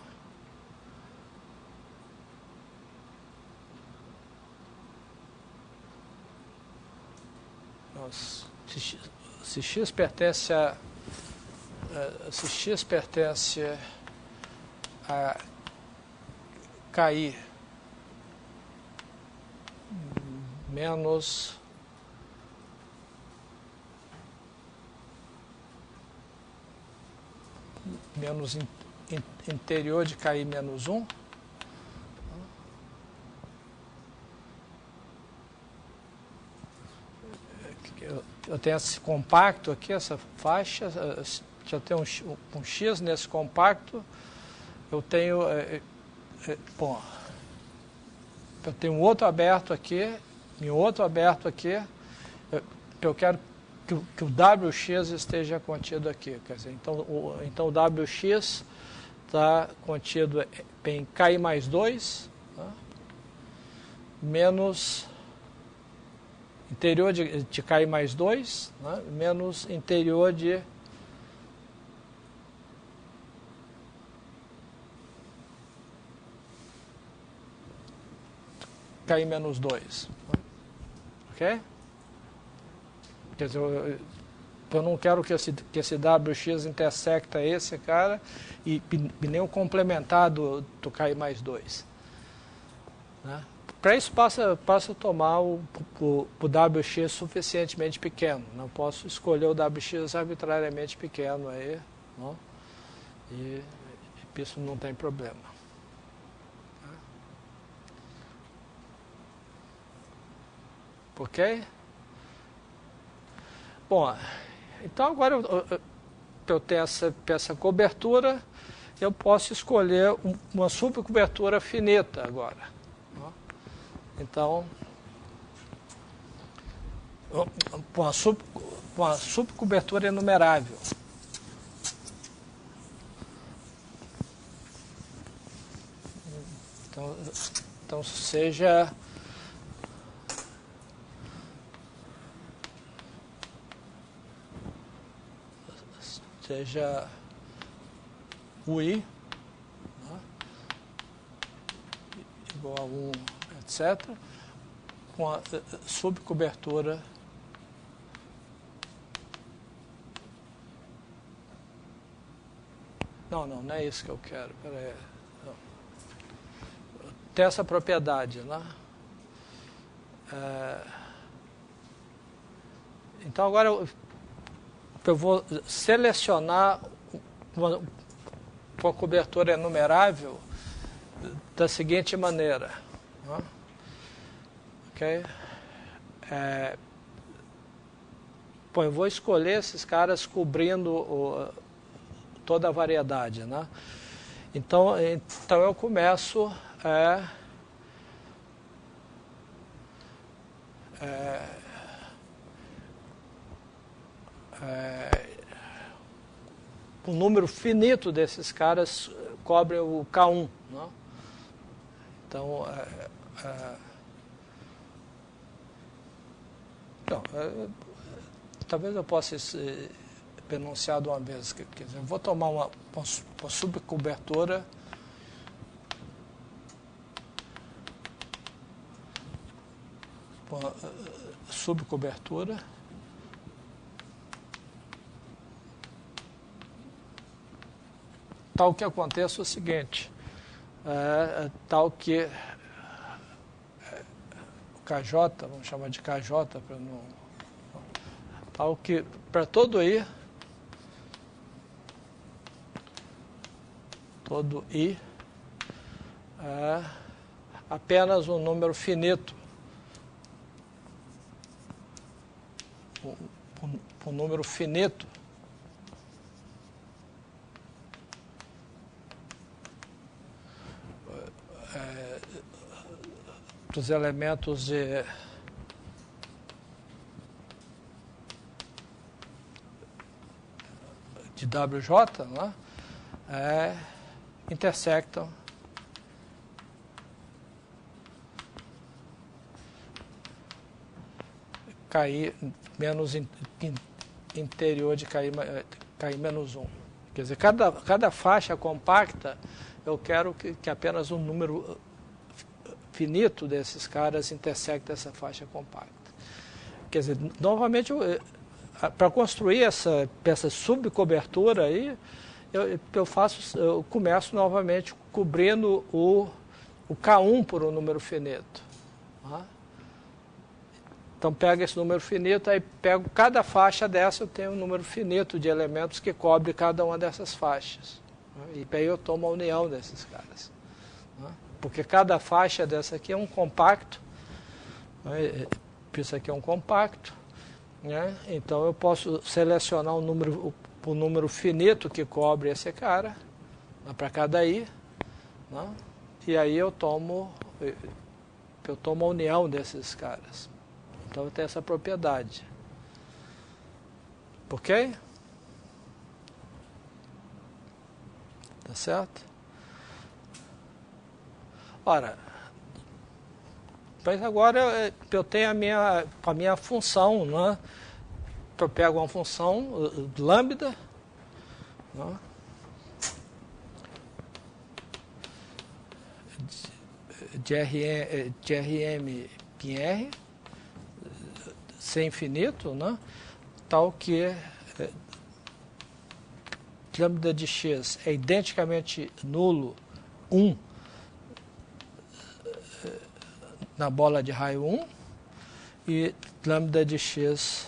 Nossa, se x pertence a... Se x pertence a KI menos interior de KI menos 1, eu tenho esse compacto aqui, essa faixa, já tenho um X nesse compacto, eu tenho, bom, eu tenho um outro aberto aqui, e outro aberto aqui, eu quero que o WX esteja contido aqui, quer dizer, então o WX está contido em KI mais 2, tá? Menos interior de KI mais 2, né? Menos interior de KI menos 2. Ok? Quer dizer, eu não quero que esse WX intersecta esse cara e nem o complementar do KI mais 2. Né? Para isso, passa a tomar o WX suficientemente pequeno. Não posso escolher o WX arbitrariamente pequeno aí, não? E isso não tem problema. Ok? Bom, então agora eu tenho essa cobertura, eu posso escolher uma subcobertura finita agora. Então, uma subcobertura enumerável. Então seja UI, né, igual a 1, etc., com a subcobertura não é isso que eu quero, peraí. Tem essa propriedade, né? Então agora eu vou selecionar uma cobertura enumerável da seguinte maneira. Né? Ok? Bom, eu vou escolher esses caras cobrindo toda a variedade. Né? Então eu começo um número finito desses caras cobre o K1. Né? Então, talvez eu possa enunciar de uma vez. Quer dizer, eu vou tomar uma subcobertura tal que aconteça o seguinte, tal que o KJ, vamos chamar de KJ para não, tal que para todo I apenas um número finito, um número finito dos elementos de WJ, né? intersectam KI menos interior de KI menos 1. Quer dizer, cada faixa compacta, eu quero que apenas um número finito desses caras intersecte essa faixa compacta. Quer dizer, novamente, para construir essa subcobertura aí, eu começo novamente cobrindo o K1 por um número finito. Tá? Então, pego esse número finito, aí pego cada faixa dessa, eu tenho um número finito de elementos que cobre cada uma dessas faixas. E aí eu tomo a união desses caras. Porque cada faixa dessa aqui é um compacto. Isso aqui é um compacto. Então, eu posso selecionar um número finito que cobre esse cara, para cada I. E aí eu tomo a união desses caras. Então, eu tenho essa propriedade. Ok? Tá certo? Ora, mas agora eu tenho a minha função, né? Eu pego uma função lambda, né? de Rm em R, ser infinito, né? Tal que lambda de x é identicamente nulo 1 na bola de raio 1 e lambda de x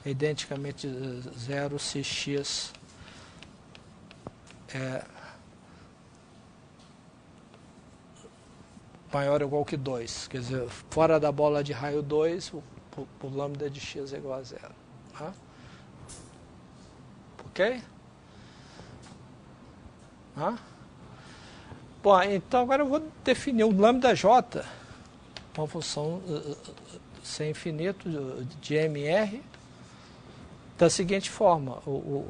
é identicamente 0 se x é maior ou igual que 2. Quer dizer, fora da bola de raio 2, o lambda de x é igual a 0. Tá? Ok? Tá? Bom, então agora eu vou definir um lambda j, uma função sem infinito de MR, da seguinte forma: o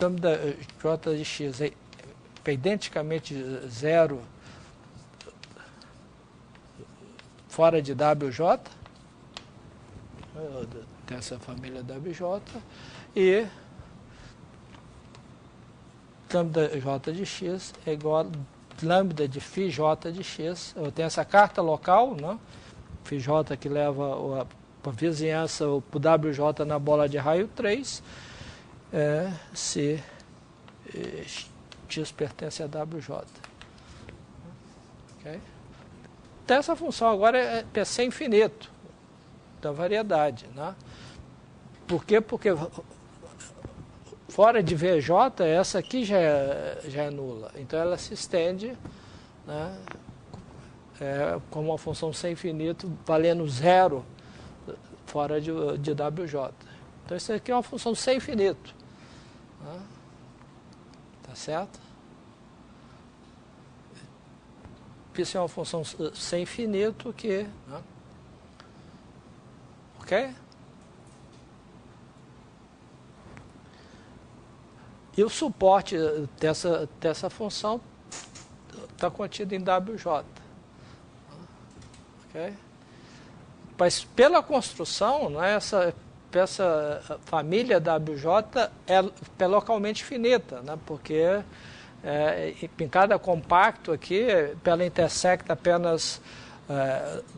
lambda j de x é identicamente 0 fora de WJ, dessa família WJ, e lambda j de x é igual a lambda de φj de x. Eu tenho essa carta local, né? φj que leva a vizinhança, o WJ na bola de raio 3, se x pertence a WJ. Okay? Então, essa função agora é sem infinito da variedade. Né? Por quê? Porque fora de VJ, essa aqui já é nula. Então, ela se estende, né, como uma função sem infinito, valendo 0 fora de WJ. Então, isso aqui é uma função sem infinito. Né? Tá certo? Isso é uma função sem infinito que... Né? Ok? E o suporte dessa função está contido em WJ. Okay? Mas pela construção, né, essa família WJ é localmente finita, né, porque em cada compacto aqui, ela intersecta apenas,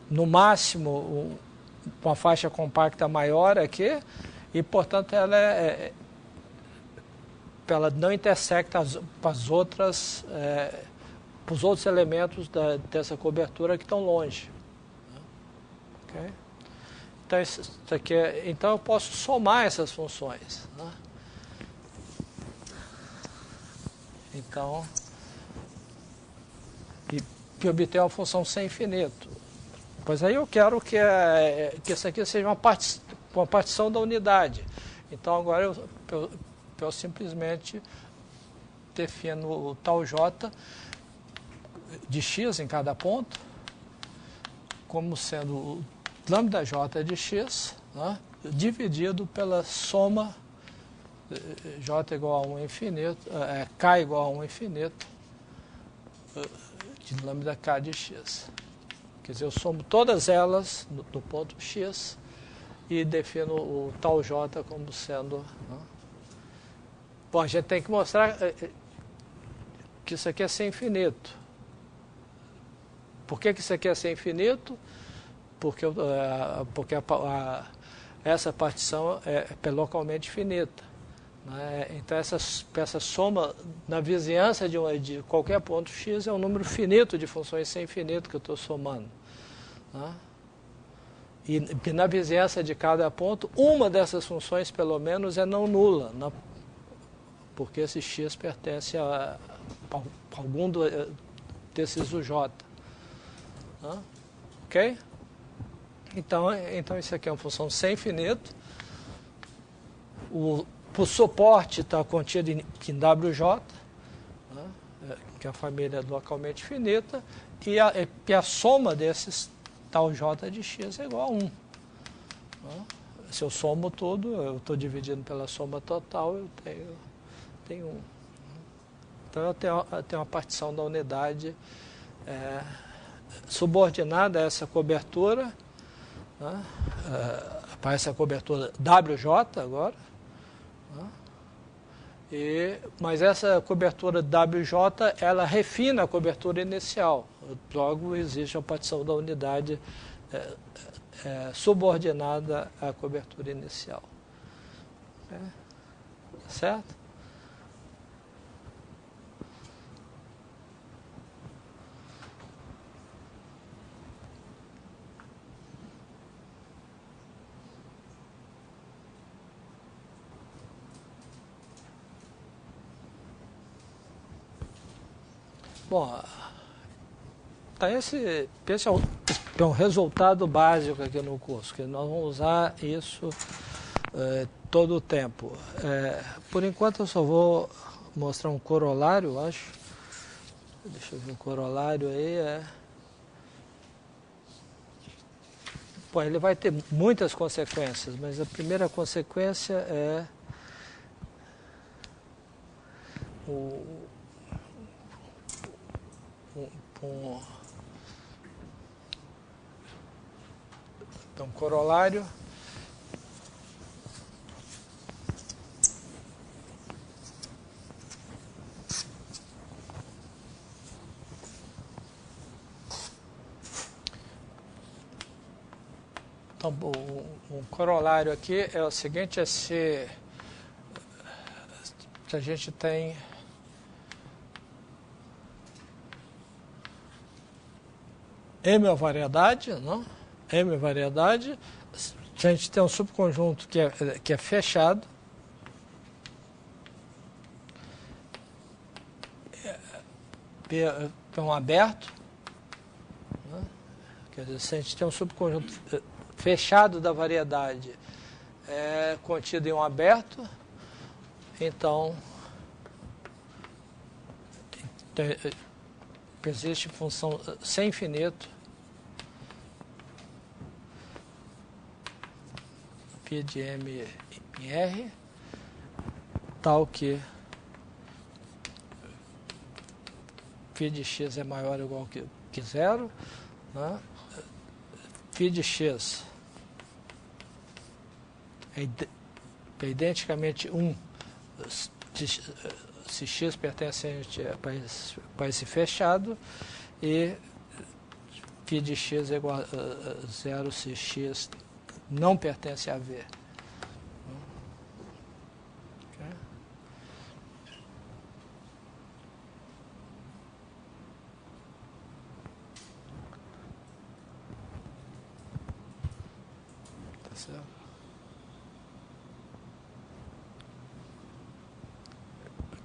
no máximo, uma faixa compacta maior aqui, e, portanto, ela não intersecta os outros elementos dessa cobertura que estão longe. Okay? Então, então, eu posso somar essas funções. Né? Então, e obter uma função sem infinito. Pois aí eu quero que isso aqui seja uma partição da unidade. Então, agora eu simplesmente defino o tal j de x em cada ponto como sendo o lambda j de x, né, dividido pela soma J igual a 1 infinito, K igual a 1 infinito, de lambda K de x. Quer dizer, eu somo todas elas no ponto x e defino o tal J como sendo... Né? Bom, a gente tem que mostrar que isso aqui é sem infinito. Por que isso aqui é sem infinito? Porque essa partição é localmente finita. Né? Então, essa soma na vizinhança de qualquer ponto x é um número finito de funções sem infinito que eu estou somando. Né? E na vizinhança de cada ponto, uma dessas funções, pelo menos, é não nula, porque esse x pertence a algum desses UJ. Né? Ok? Então, isso aqui é uma função sem infinito. O suporte está contido em WJ, né? Que é a família localmente finita, e a soma desses tal J de x é igual a 1. Né? Se eu somo tudo, eu estou dividindo pela soma total, eu tenho 1. Então eu tenho uma partição da unidade subordinada a essa cobertura, né? Para essa cobertura WJ agora. Né? Mas essa cobertura WJ, ela refina a cobertura inicial. Logo, existe a partição da unidade subordinada à cobertura inicial. Certo? Bom, esse é um resultado básico aqui no curso, que nós vamos usar isso todo o tempo. Por enquanto eu só vou mostrar um corolário, acho. Deixa eu ver um corolário aí. Bom, ele vai ter muitas consequências, mas a primeira consequência é um corolário então, um corolário aqui é o seguinte, se a gente tem M é variedade, não? M é variedade. Se a gente tem um subconjunto que é fechado, P é um aberto, né? Quer dizer, se a gente tem um subconjunto fechado da variedade contido em um aberto, então existe função sem infinito π de M em R tal que φ de x é maior ou igual que zero, né? Φ de x é identicamente 1 se x pertencente para esse fechado, e φ de x é igual a 0 se x não pertence a V. Okay. Tá certo?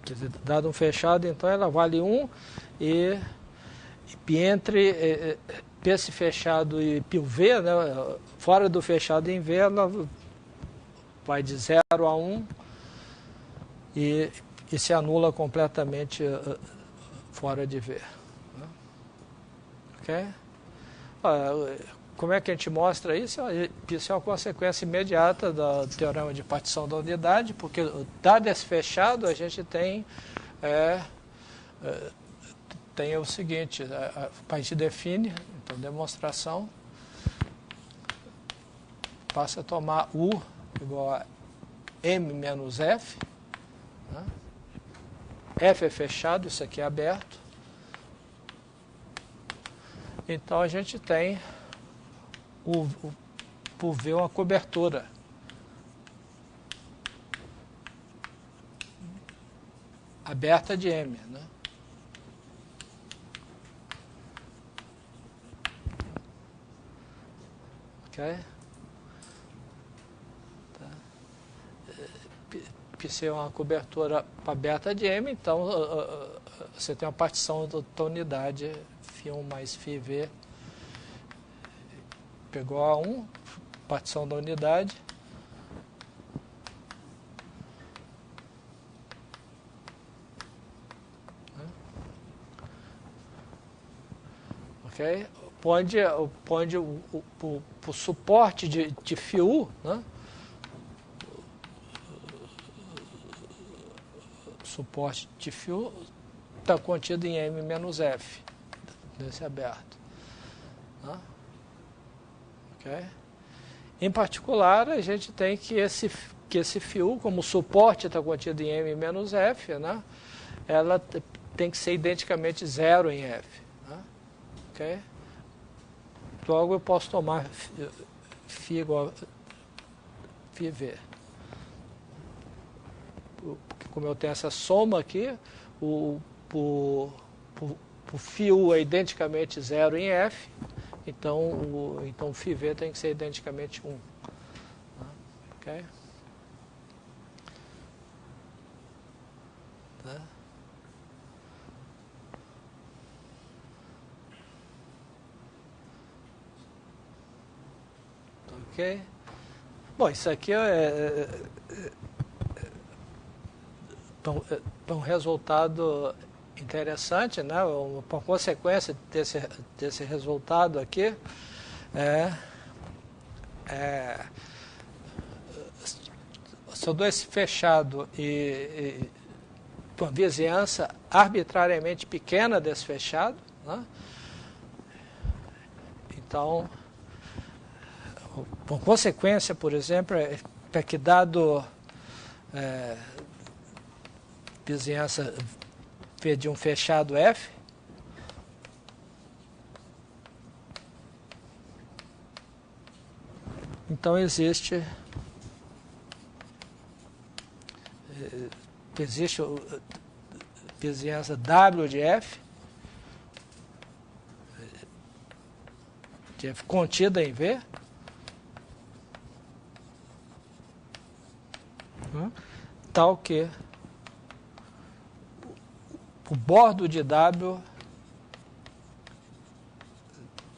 Quer dizer, dado um fechado, então ela vale 1 e entre esse fechado e πV, né, fora do fechado em V, ela vai de 0 a 1 e se anula completamente fora de V. Né? Ok? como é que a gente mostra isso? Isso é uma consequência imediata do teorema de partição da unidade, porque dado esse fechado, a gente tem o seguinte, a gente define, então demonstração, passa a tomar U igual a M menos F, né? F é fechado, isso aqui é aberto. Então a gente tem por V uma cobertura. Aberta de M, né? Ok? Tá. Psi é uma cobertura aberta de M, então você tem uma partição da unidade φ1 mais φv pegou a 1, partição da unidade. Ok? Onde o suporte de φu, né? Suporte de φu está contido em M menos F, desse aberto. Né? Okay? Em particular, a gente tem que esse φu, como suporte está contido em M menos F, né? Ela tem que ser identicamente zero em F. Né? Okay? Logo eu posso tomar φ igual a φv. Porque como eu tenho essa soma aqui, o φu é identicamente zero em F, então φv tem que ser identicamente 1. Ok? Tá? Ok? Bom, isso aqui é um resultado interessante, né? Uma consequência desse resultado aqui se eu dou esse fechado e uma vizinhança arbitrariamente pequena desse fechado, né? Então, uma consequência, por exemplo, é que dado vizinhança V de um fechado F, então existe vizinhança W de F contida em V, tal que o bordo de W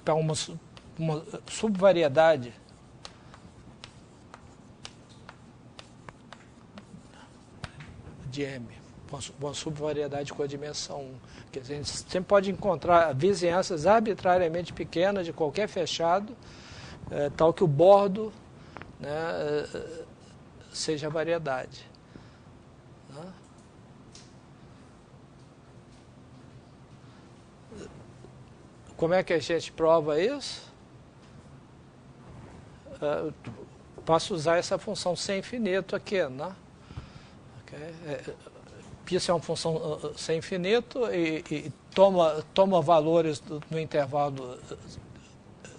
para uma subvariedade de M, uma subvariedade com a dimensão 1. Quer dizer, a gente sempre pode encontrar vizinhanças arbitrariamente pequenas de qualquer fechado, tal que o bordo, né, seja a variedade. Né? Como é que a gente prova isso? Posso usar essa função sem infinito aqui, né? Okay? Isso é uma função sem infinito e toma valores no intervalo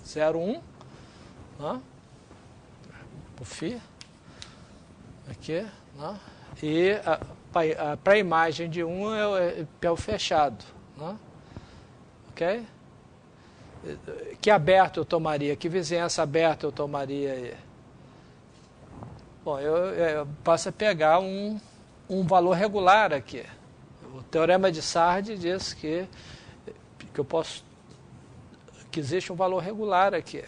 0, 1, né? Por φ, aqui, né? E para a imagem de 1 é o fechado, né? Ok? Que aberto eu tomaria? Que vizinhança aberta eu tomaria aí? Bom, eu passo a pegar um valor regular aqui. O teorema de Sard diz que existe um valor regular aqui.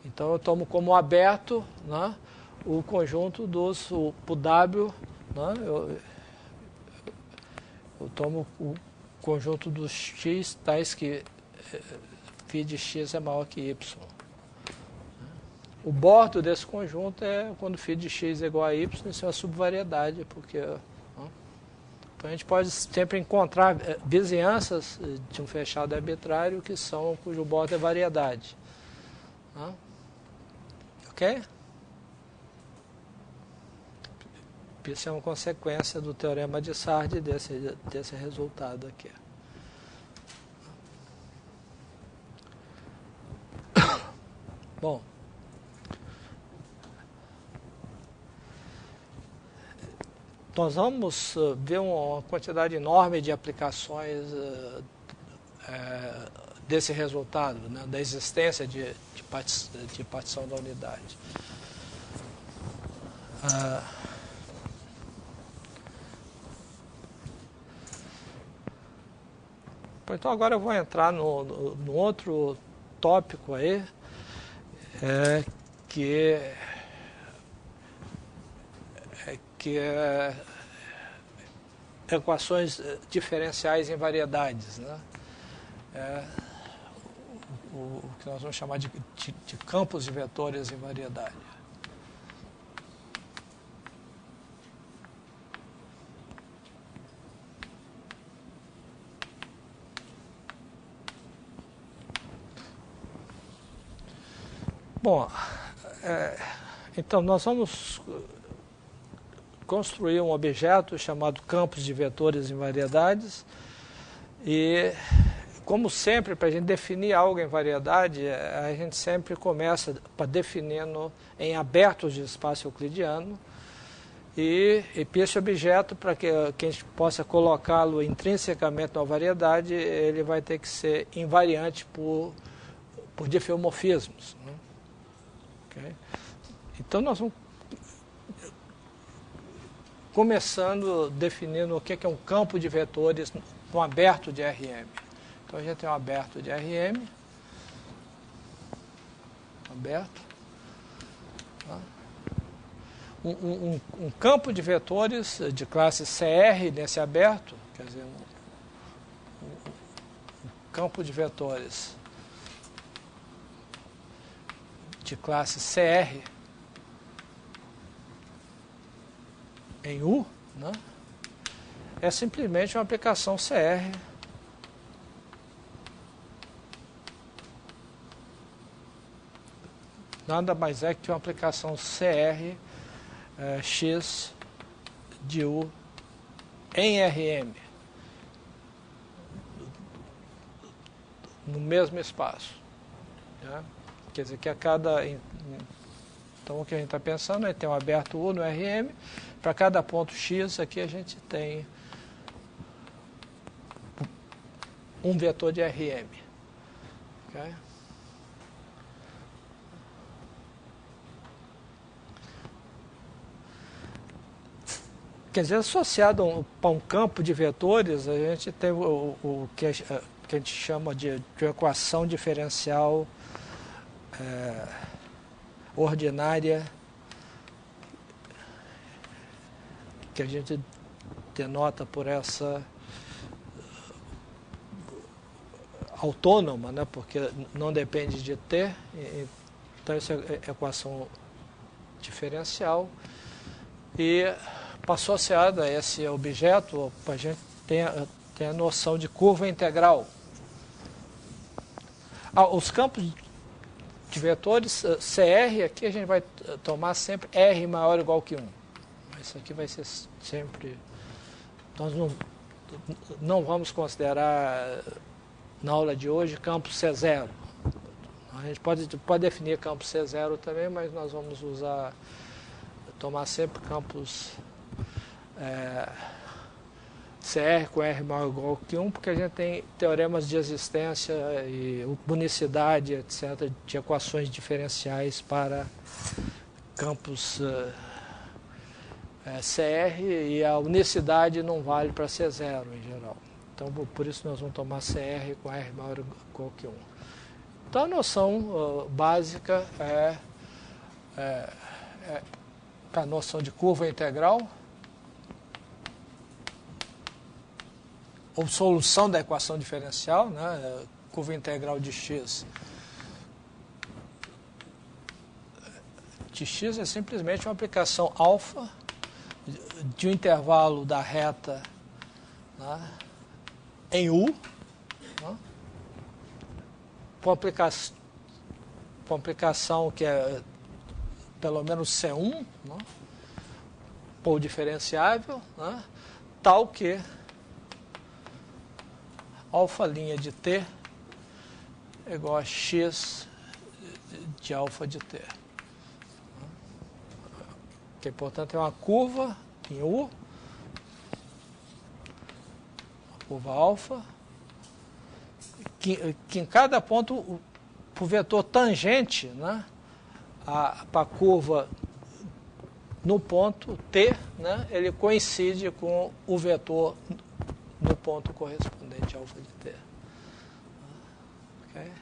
Então eu tomo como aberto, né, o conjunto o W, né, eu tomo o conjunto dos x tais que φ de x é maior que y. O bordo desse conjunto é quando φ de x é igual a y, isso é uma subvariedade, porque... Então a gente pode sempre encontrar vizinhanças de um fechado arbitrário cujo bordo é variedade. Ok? Isso é uma consequência do teorema de Sardi desse resultado aqui. Bom, nós vamos ver uma quantidade enorme de aplicações desse resultado, né, da existência de partição da unidade. Então agora eu vou entrar no outro tópico aí, que é equações diferenciais em variedades, né? O que nós vamos chamar de campos de vetores em variedade. Bom, então nós vamos construir um objeto chamado campos de vetores em variedades e, como sempre, para a gente definir algo em variedade, a gente sempre começa definindo em abertos de espaço euclidiano e esse objeto, para que a gente possa colocá-lo intrinsecamente na variedade, ele vai ter que ser invariante por diffeomorfismos, né? Okay? Então nós vamos começando definindo o que é um campo de vetores no aberto de Rm. Então a gente tem um aberto de Rm, aberto, tá? Um campo de vetores de classe CR nesse aberto, quer dizer, um campo de vetores de classe CR em U, né, é simplesmente uma aplicação CR nada mais é que uma aplicação CR X de U em Rm no mesmo espaço, né? Quer dizer que a cada... Então o que a gente está pensando é ter um aberto U no Rm, para cada ponto X aqui a gente tem um vetor de Rm. Okay? Quer dizer, associado a um campo de vetores, a gente tem o que a gente chama de equação diferencial ordinária, que a gente denota por essa autônoma, né, porque não depende de t, então essa é a equação diferencial, e associada a esse objeto, a gente tem a noção de curva integral. Os campos de vetores CR, aqui a gente vai tomar sempre R maior ou igual que 1. Isso aqui vai ser sempre... Nós não vamos considerar, na aula de hoje, campo C0. A gente pode definir campo C0 também, mas nós vamos tomar sempre campos CR com R maior ou igual que 1, porque a gente tem teoremas de existência e unicidade, etc., de equações diferenciais para campos CR, e a unicidade não vale para C0 em geral. Então, por isso nós vamos tomar CR com R maior ou igual que 1. Então, a noção básica é a noção de curva integral, ou solução da equação diferencial, né? Curva integral de x de x é simplesmente uma aplicação alfa de um intervalo da reta, né, em U, né, com aplicação que é pelo menos C1, né, ou diferenciável, né, tal que alfa' de t é igual a x de alfa de t. Que, portanto, é uma curva em U, uma curva alfa, que em cada ponto o vetor tangente, né, para a curva no ponto T, né, ele coincide com o vetor no ponto correspondente a alfa de T. Okay?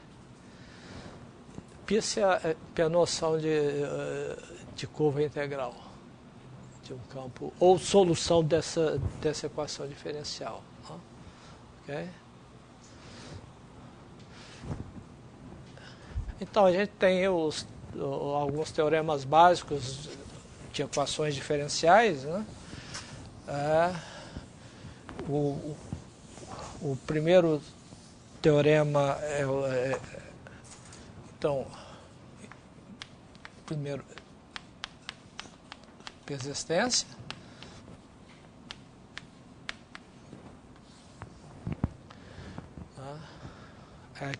Isso é a noção de curva integral de um campo, ou solução dessa equação diferencial. Né? Okay? Então, a gente tem alguns teoremas básicos de equações diferenciais. Né? O primeiro teorema então, primeiro, persistência.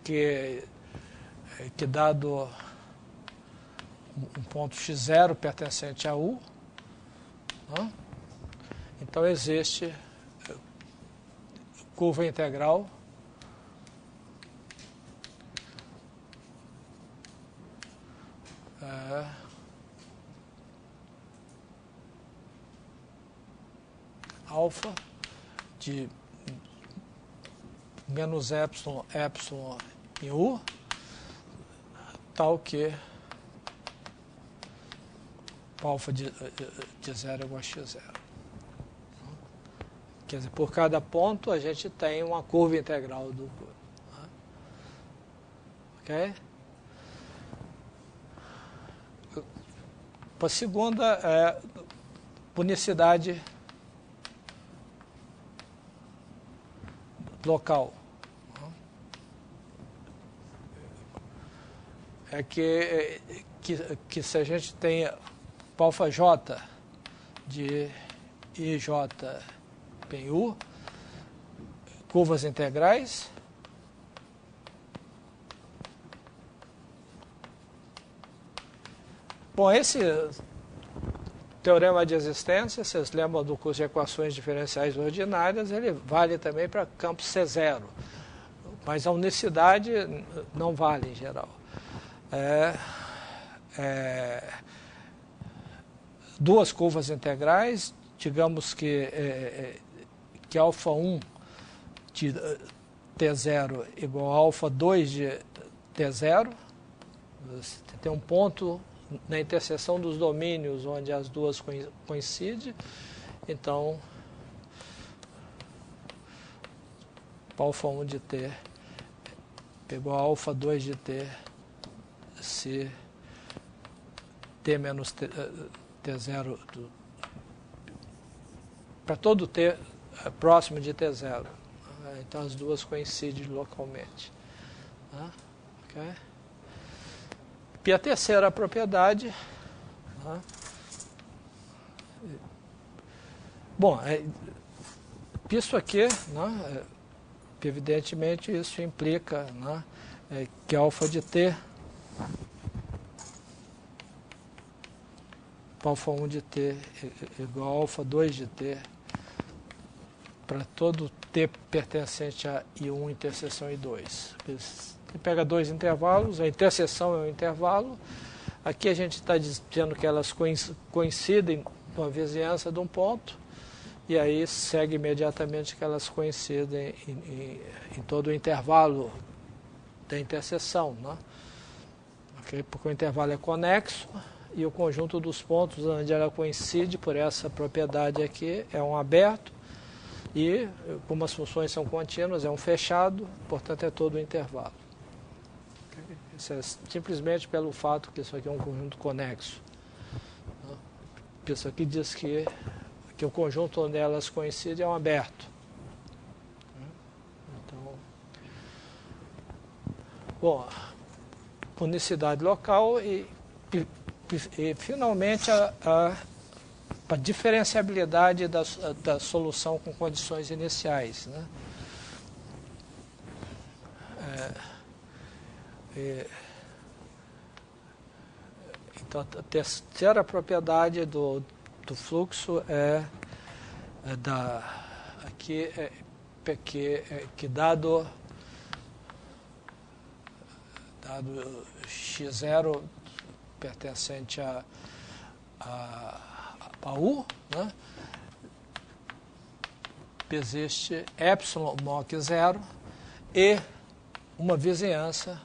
Que dado um ponto x0 pertencente a U, né, então existe curva integral alfa de menos epsilon em U, tal que alfa de 0 é igual a x0. Quer dizer, por cada ponto a gente tem uma curva integral do... Ok? Para a segunda é unicidade local. É que se a gente tem alfa j de ij em U, curvas integrais, bom, esse teorema de existência, vocês lembram do curso de equações diferenciais ordinárias, ele vale também para campo C0, mas a unicidade não vale em geral. Duas curvas integrais, digamos que alfa1 de T0 igual a alfa2 de T0, você tem um ponto na interseção dos domínios onde as duas coincidem, então alfa1 de T igual a alfa2 de T se T menos T0 para todo T próximo de T0. Então as duas coincidem localmente. Okay? E a terceira propriedade, bom, isso aqui, né, evidentemente isso implica, né, que alfa de T, alfa1 de T igual a alfa2 de T para todo T pertencente a I1 interseção I2. Você pega dois intervalos, a interseção é um intervalo, aqui a gente está dizendo que elas coincidem com a vizinhança de um ponto, e aí segue imediatamente que elas coincidem em todo o intervalo da interseção, né? Okay? Porque o intervalo é conexo, e o conjunto dos pontos onde ela coincide por essa propriedade aqui é um aberto, e como as funções são contínuas, é um fechado, portanto é todo o intervalo. Isso é simplesmente pelo fato que isso aqui é um conjunto conexo. isso aqui diz que o conjunto onde elas coincidem é um aberto. Então, bom, unicidade local e finalmente, a diferenciabilidade da solução com condições iniciais, né? Então, a terceira propriedade do fluxo que dado x0 pertencente a U, né? Existe epsilon moc 0 e uma vizinhança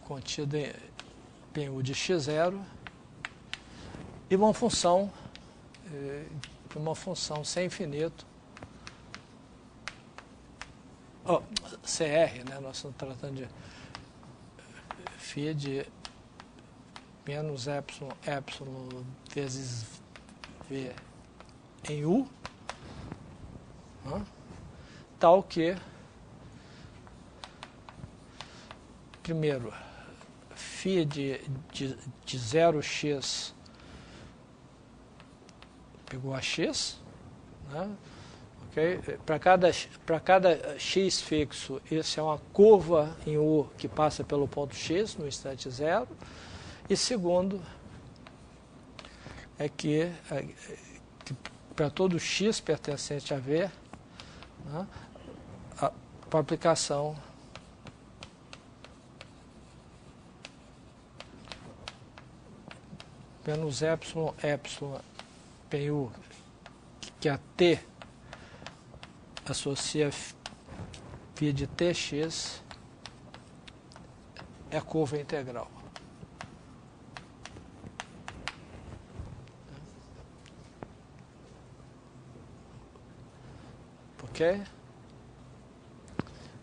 contida em U de x0 e uma função sem infinito, CR, né? Nós estamos tratando de φ de menos epsilon vezes V em U, né? Tal que, primeiro, φ de 0x pegou a x, né? Okay? Para cada x fixo, isso é uma curva em U que passa pelo ponto x no instante zero. E segundo, que para todo x pertencente a V, né, para aplicação menos epsilon em U, que a T associa φ de Tx, é curva integral. Ok?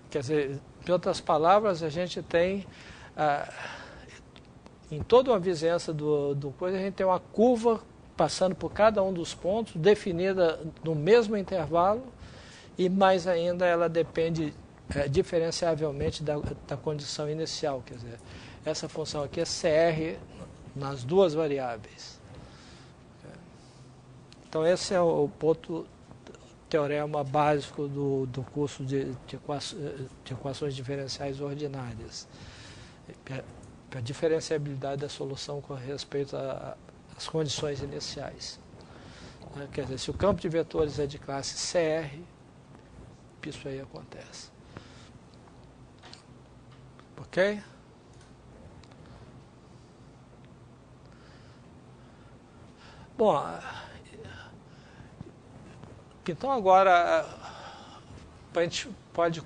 Quer dizer, em outras palavras, a gente tem, em toda uma vizinhança do coisa, a gente tem uma curva passando por cada um dos pontos, definida no mesmo intervalo, e mais ainda ela depende diferenciavelmente da condição inicial. Quer dizer, essa função aqui é CR nas duas variáveis. Então esse é o ponto teorema básico do curso de equações diferenciais ordinárias. A diferenciabilidade da solução com respeito às condições iniciais. Quer dizer, se o campo de vetores é de classe CR, isso aí acontece. Ok? Bom, então agora a gente pode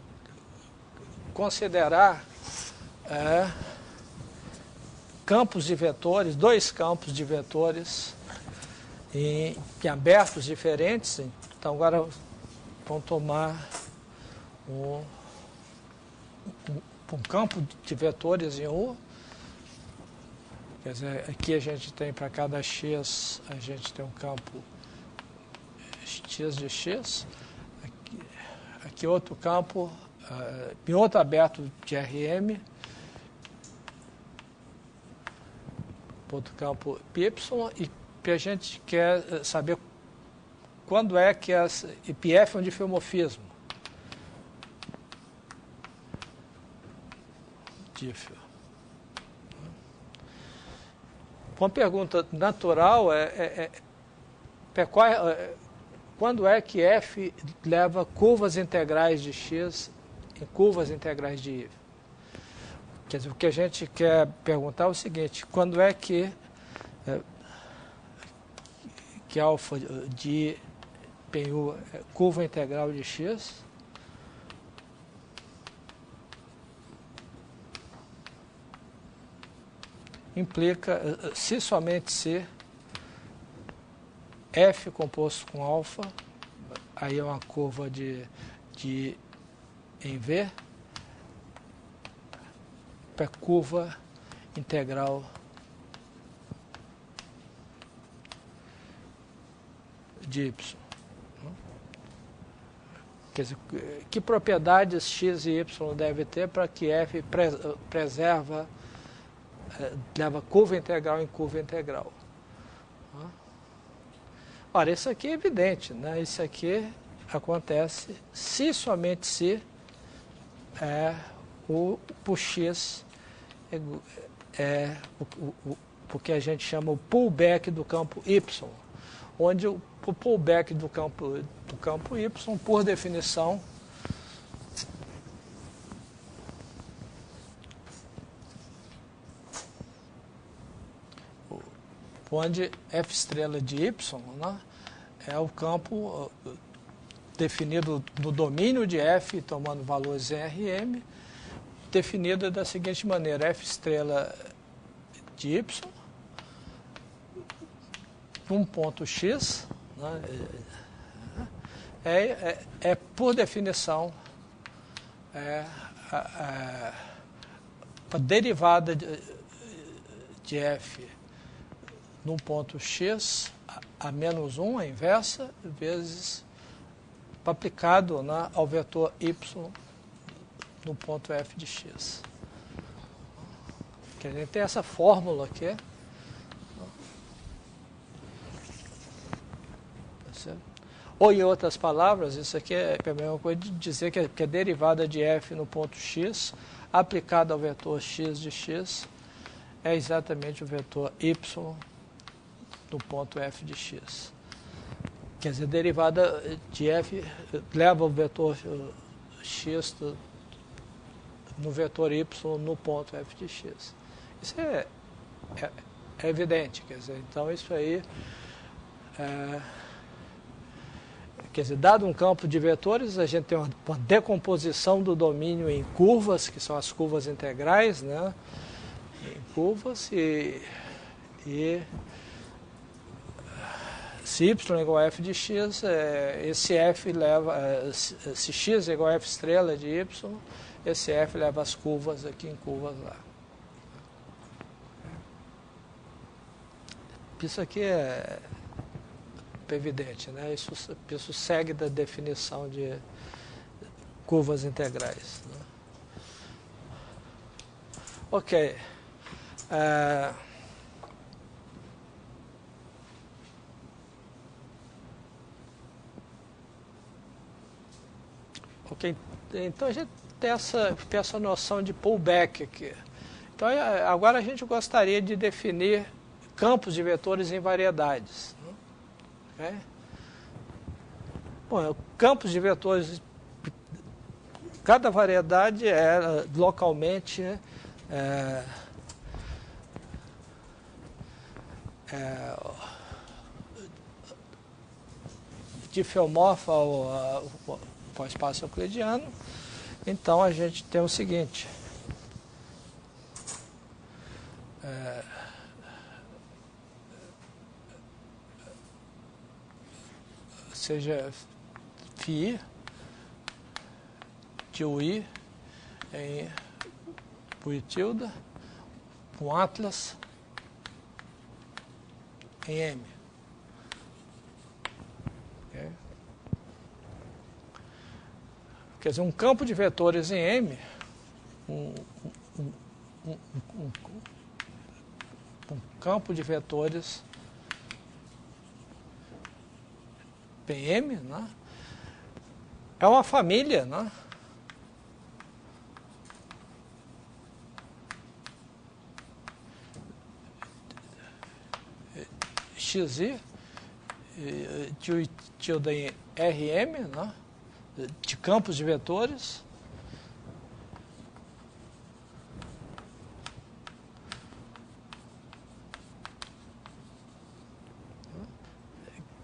considerar campos de vetores, dois campos de vetores em abertos diferentes. Então agora vamos tomar um campo de vetores em U. Quer dizer, aqui a gente tem para cada x, a gente tem um campo x de x. Aqui outro campo, em outro aberto de RM. Outro campo y. E a gente quer saber quando é que e πf é um difeomorfismo. Uma pergunta natural quando é que f leva curvas integrais de x em curvas integrais de y? Quer dizer, o que a gente quer perguntar é o seguinte: quando é que alfa de PU é curva integral de x implica, se somente se f composto com alfa, aí é uma curva em V, para curva integral de Y. Quer dizer, que propriedades x e y deve ter para que f preserva, leva curva integral em curva integral. Ora, isso aqui é evidente, né? Isso aqui acontece se somente se o x é o que a gente chama o pullback do campo y, onde o pullback do campo y, por definição, onde f estrela de y, né, é o campo definido no domínio de f, tomando valores em Rm, definido da seguinte maneira: f estrela de y, num ponto x, né, por definição, a derivada de f num ponto x a menos 1, a inversa, vezes aplicado, né, ao vetor y no ponto f de x. Que a gente tem essa fórmula aqui. Ou, em outras palavras, isso aqui é a mesma coisa de dizer que a derivada de f no ponto x, aplicada ao vetor x de x, é exatamente o vetor y no ponto f de x. Quer dizer, a derivada de f leva o vetor x no vetor y no ponto f de x. Isso é evidente, quer dizer, então isso aí quer dizer, dado um campo de vetores, a gente tem uma decomposição do domínio em curvas, que são as curvas integrais, né? Em curvas, e se y é igual a f de x, esse f leva, se x é igual a f estrela de y, esse f leva as curvas aqui em curvas lá. Isso aqui é evidente, né? Isso segue da definição de curvas integrais, né? Ok. Ok, então a gente tem essa noção de pullback aqui. Então agora a gente gostaria de definir campos de vetores em variedades. Okay? Bom, campos de vetores, cada variedade é localmente diffeomorfa ao espaço euclidiano. Então a gente tem o seguinte: seja φ de UI em π tilde com Atlas em M. Okay? Quer dizer, um campo de vetores em M, um campo de vetores PM, né, é uma família, né, XI tilde em RM, né, de campos de vetores,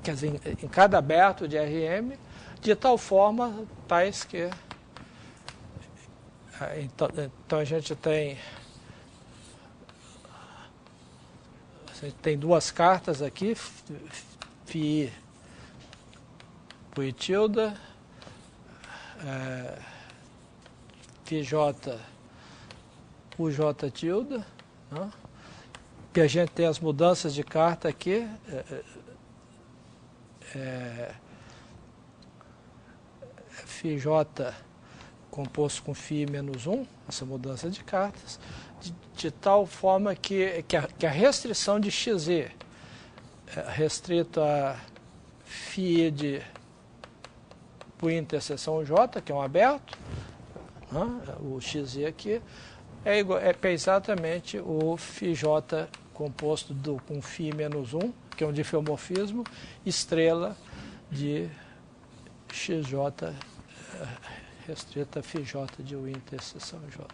quer dizer, em cada aberto de RM, de tal forma tais que então a gente tem duas cartas aqui, φ π tilde, φj uj tilde, né? Que a gente tem as mudanças de carta aqui, Φj composto com φ menos 1, essa mudança de cartas, de tal forma que a restrição de xz é restrito a φ de por interseção j, que é um aberto, né? O xz aqui é exatamente o Φj composto com φ menos 1, que é um difeomorfismo, estrela de xj restrita a Φj de U interseção j.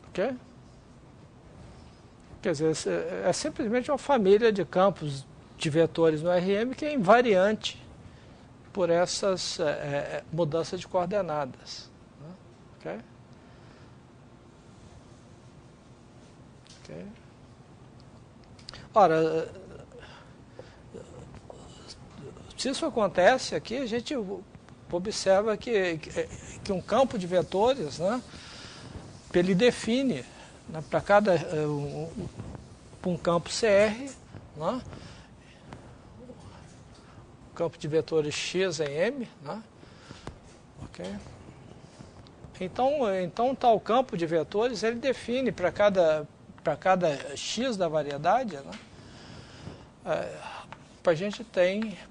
Ok? Quer dizer, é simplesmente uma família de campos de vetores no RM que é invariante por essas mudanças de coordenadas. Ok? Ok. Ora, se isso acontece aqui, a gente observa que um campo de vetores, né, ele define, né, para cada um campo CR, né, campo de vetores X em M, né, ok? Então tal campo de vetores, ele define para cada X da variedade, né, a gente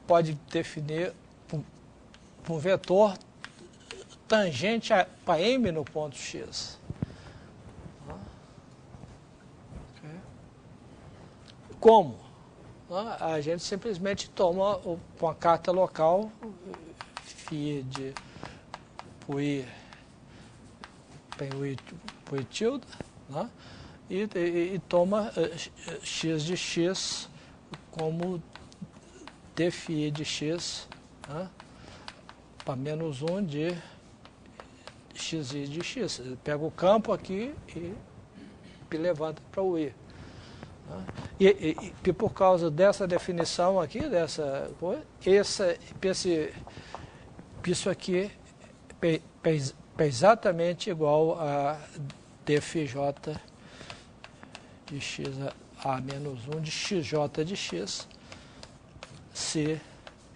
pode definir um vetor tangente para M no ponto X. Como? A gente simplesmente toma uma carta local, φ de πi tilde, né? E toma x de x como dφ de x, né? Para menos 1 de xi de x. Pega o campo aqui e levanta para o i. E por causa dessa definição aqui, isso aqui é exatamente igual a dφj de x a menos 1 de xj de x, se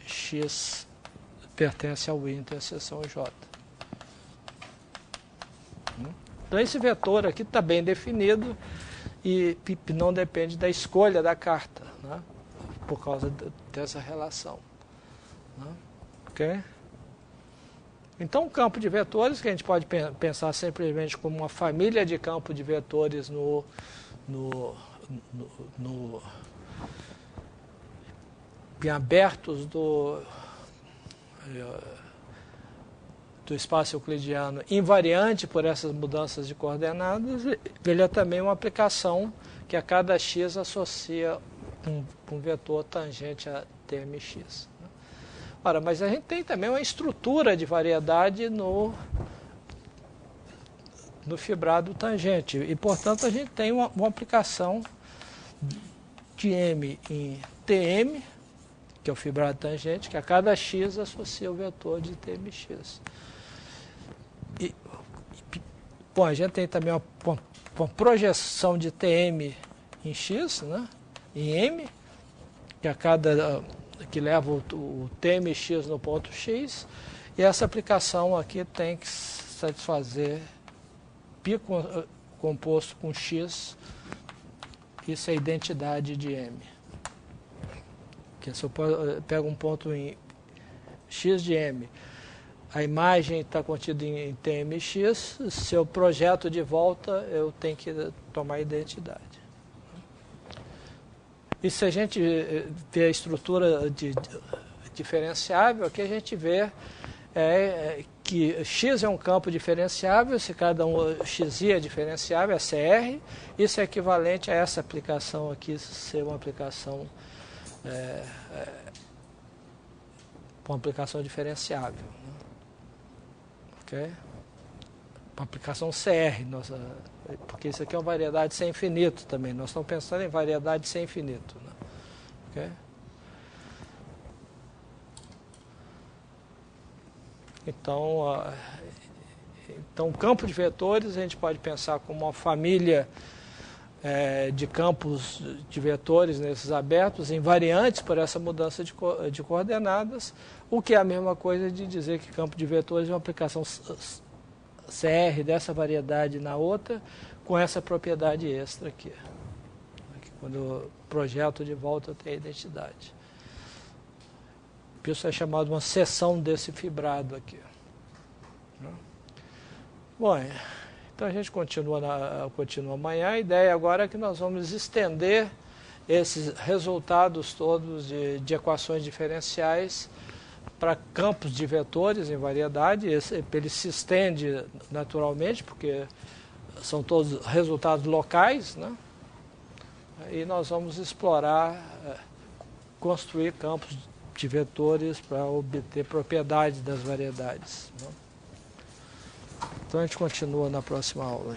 x pertence ao i interseção j. Então esse vetor aqui está bem definido e não depende da escolha da carta, né, por causa dessa relação. Né, ok? Então o campo de vetores, que a gente pode pensar simplesmente como uma família de campos de vetores em abertos do espaço euclidiano invariante por essas mudanças de coordenadas, ele é também uma aplicação que a cada x associa um vetor tangente a tmx. Ora, mas a gente tem também uma estrutura de variedade no fibrado tangente e, portanto, a gente tem uma aplicação de M em Tm, que é o fibrado tangente, que a cada x associa o vetor de tmx. Bom, a gente tem também uma projeção de Tm em x, né, em M, que leva o tmx no ponto x, e essa aplicação aqui tem que satisfazer π composto com x, isso é a identidade de M. Que se eu pego um ponto em x de M, a imagem está contida em tmx, se eu projeto de volta, eu tenho que tomar a identidade. E se a gente vê a estrutura diferenciável, aqui a gente vê que x é um campo diferenciável, se cada xi é diferenciável, é CR, isso é equivalente a essa aplicação aqui ser uma aplicação diferenciável. Okay? Uma aplicação CR, porque isso aqui é uma variedade sem infinito também. Nós estamos pensando em variedade sem infinito. Né? Okay? Então, o campo de vetores a gente pode pensar como uma família de campos de vetores nesses abertos, invariantes por essa mudança de coordenadas, o que é a mesma coisa de dizer que campo de vetores é uma aplicação CR dessa variedade na outra, com essa propriedade extra aqui. Quando eu projeto de volta, eu tenho a identidade. Isso é chamado uma seção desse fibrado aqui. Bom, então a gente continua amanhã. A ideia agora é que nós vamos estender esses resultados todos de equações diferenciais para campos de vetores em variedade. Ele se estende naturalmente, porque são todos resultados locais, né? E nós vamos explorar, construir campos de vetores para obter propriedades das variedades, né? Então a gente continua na próxima aula.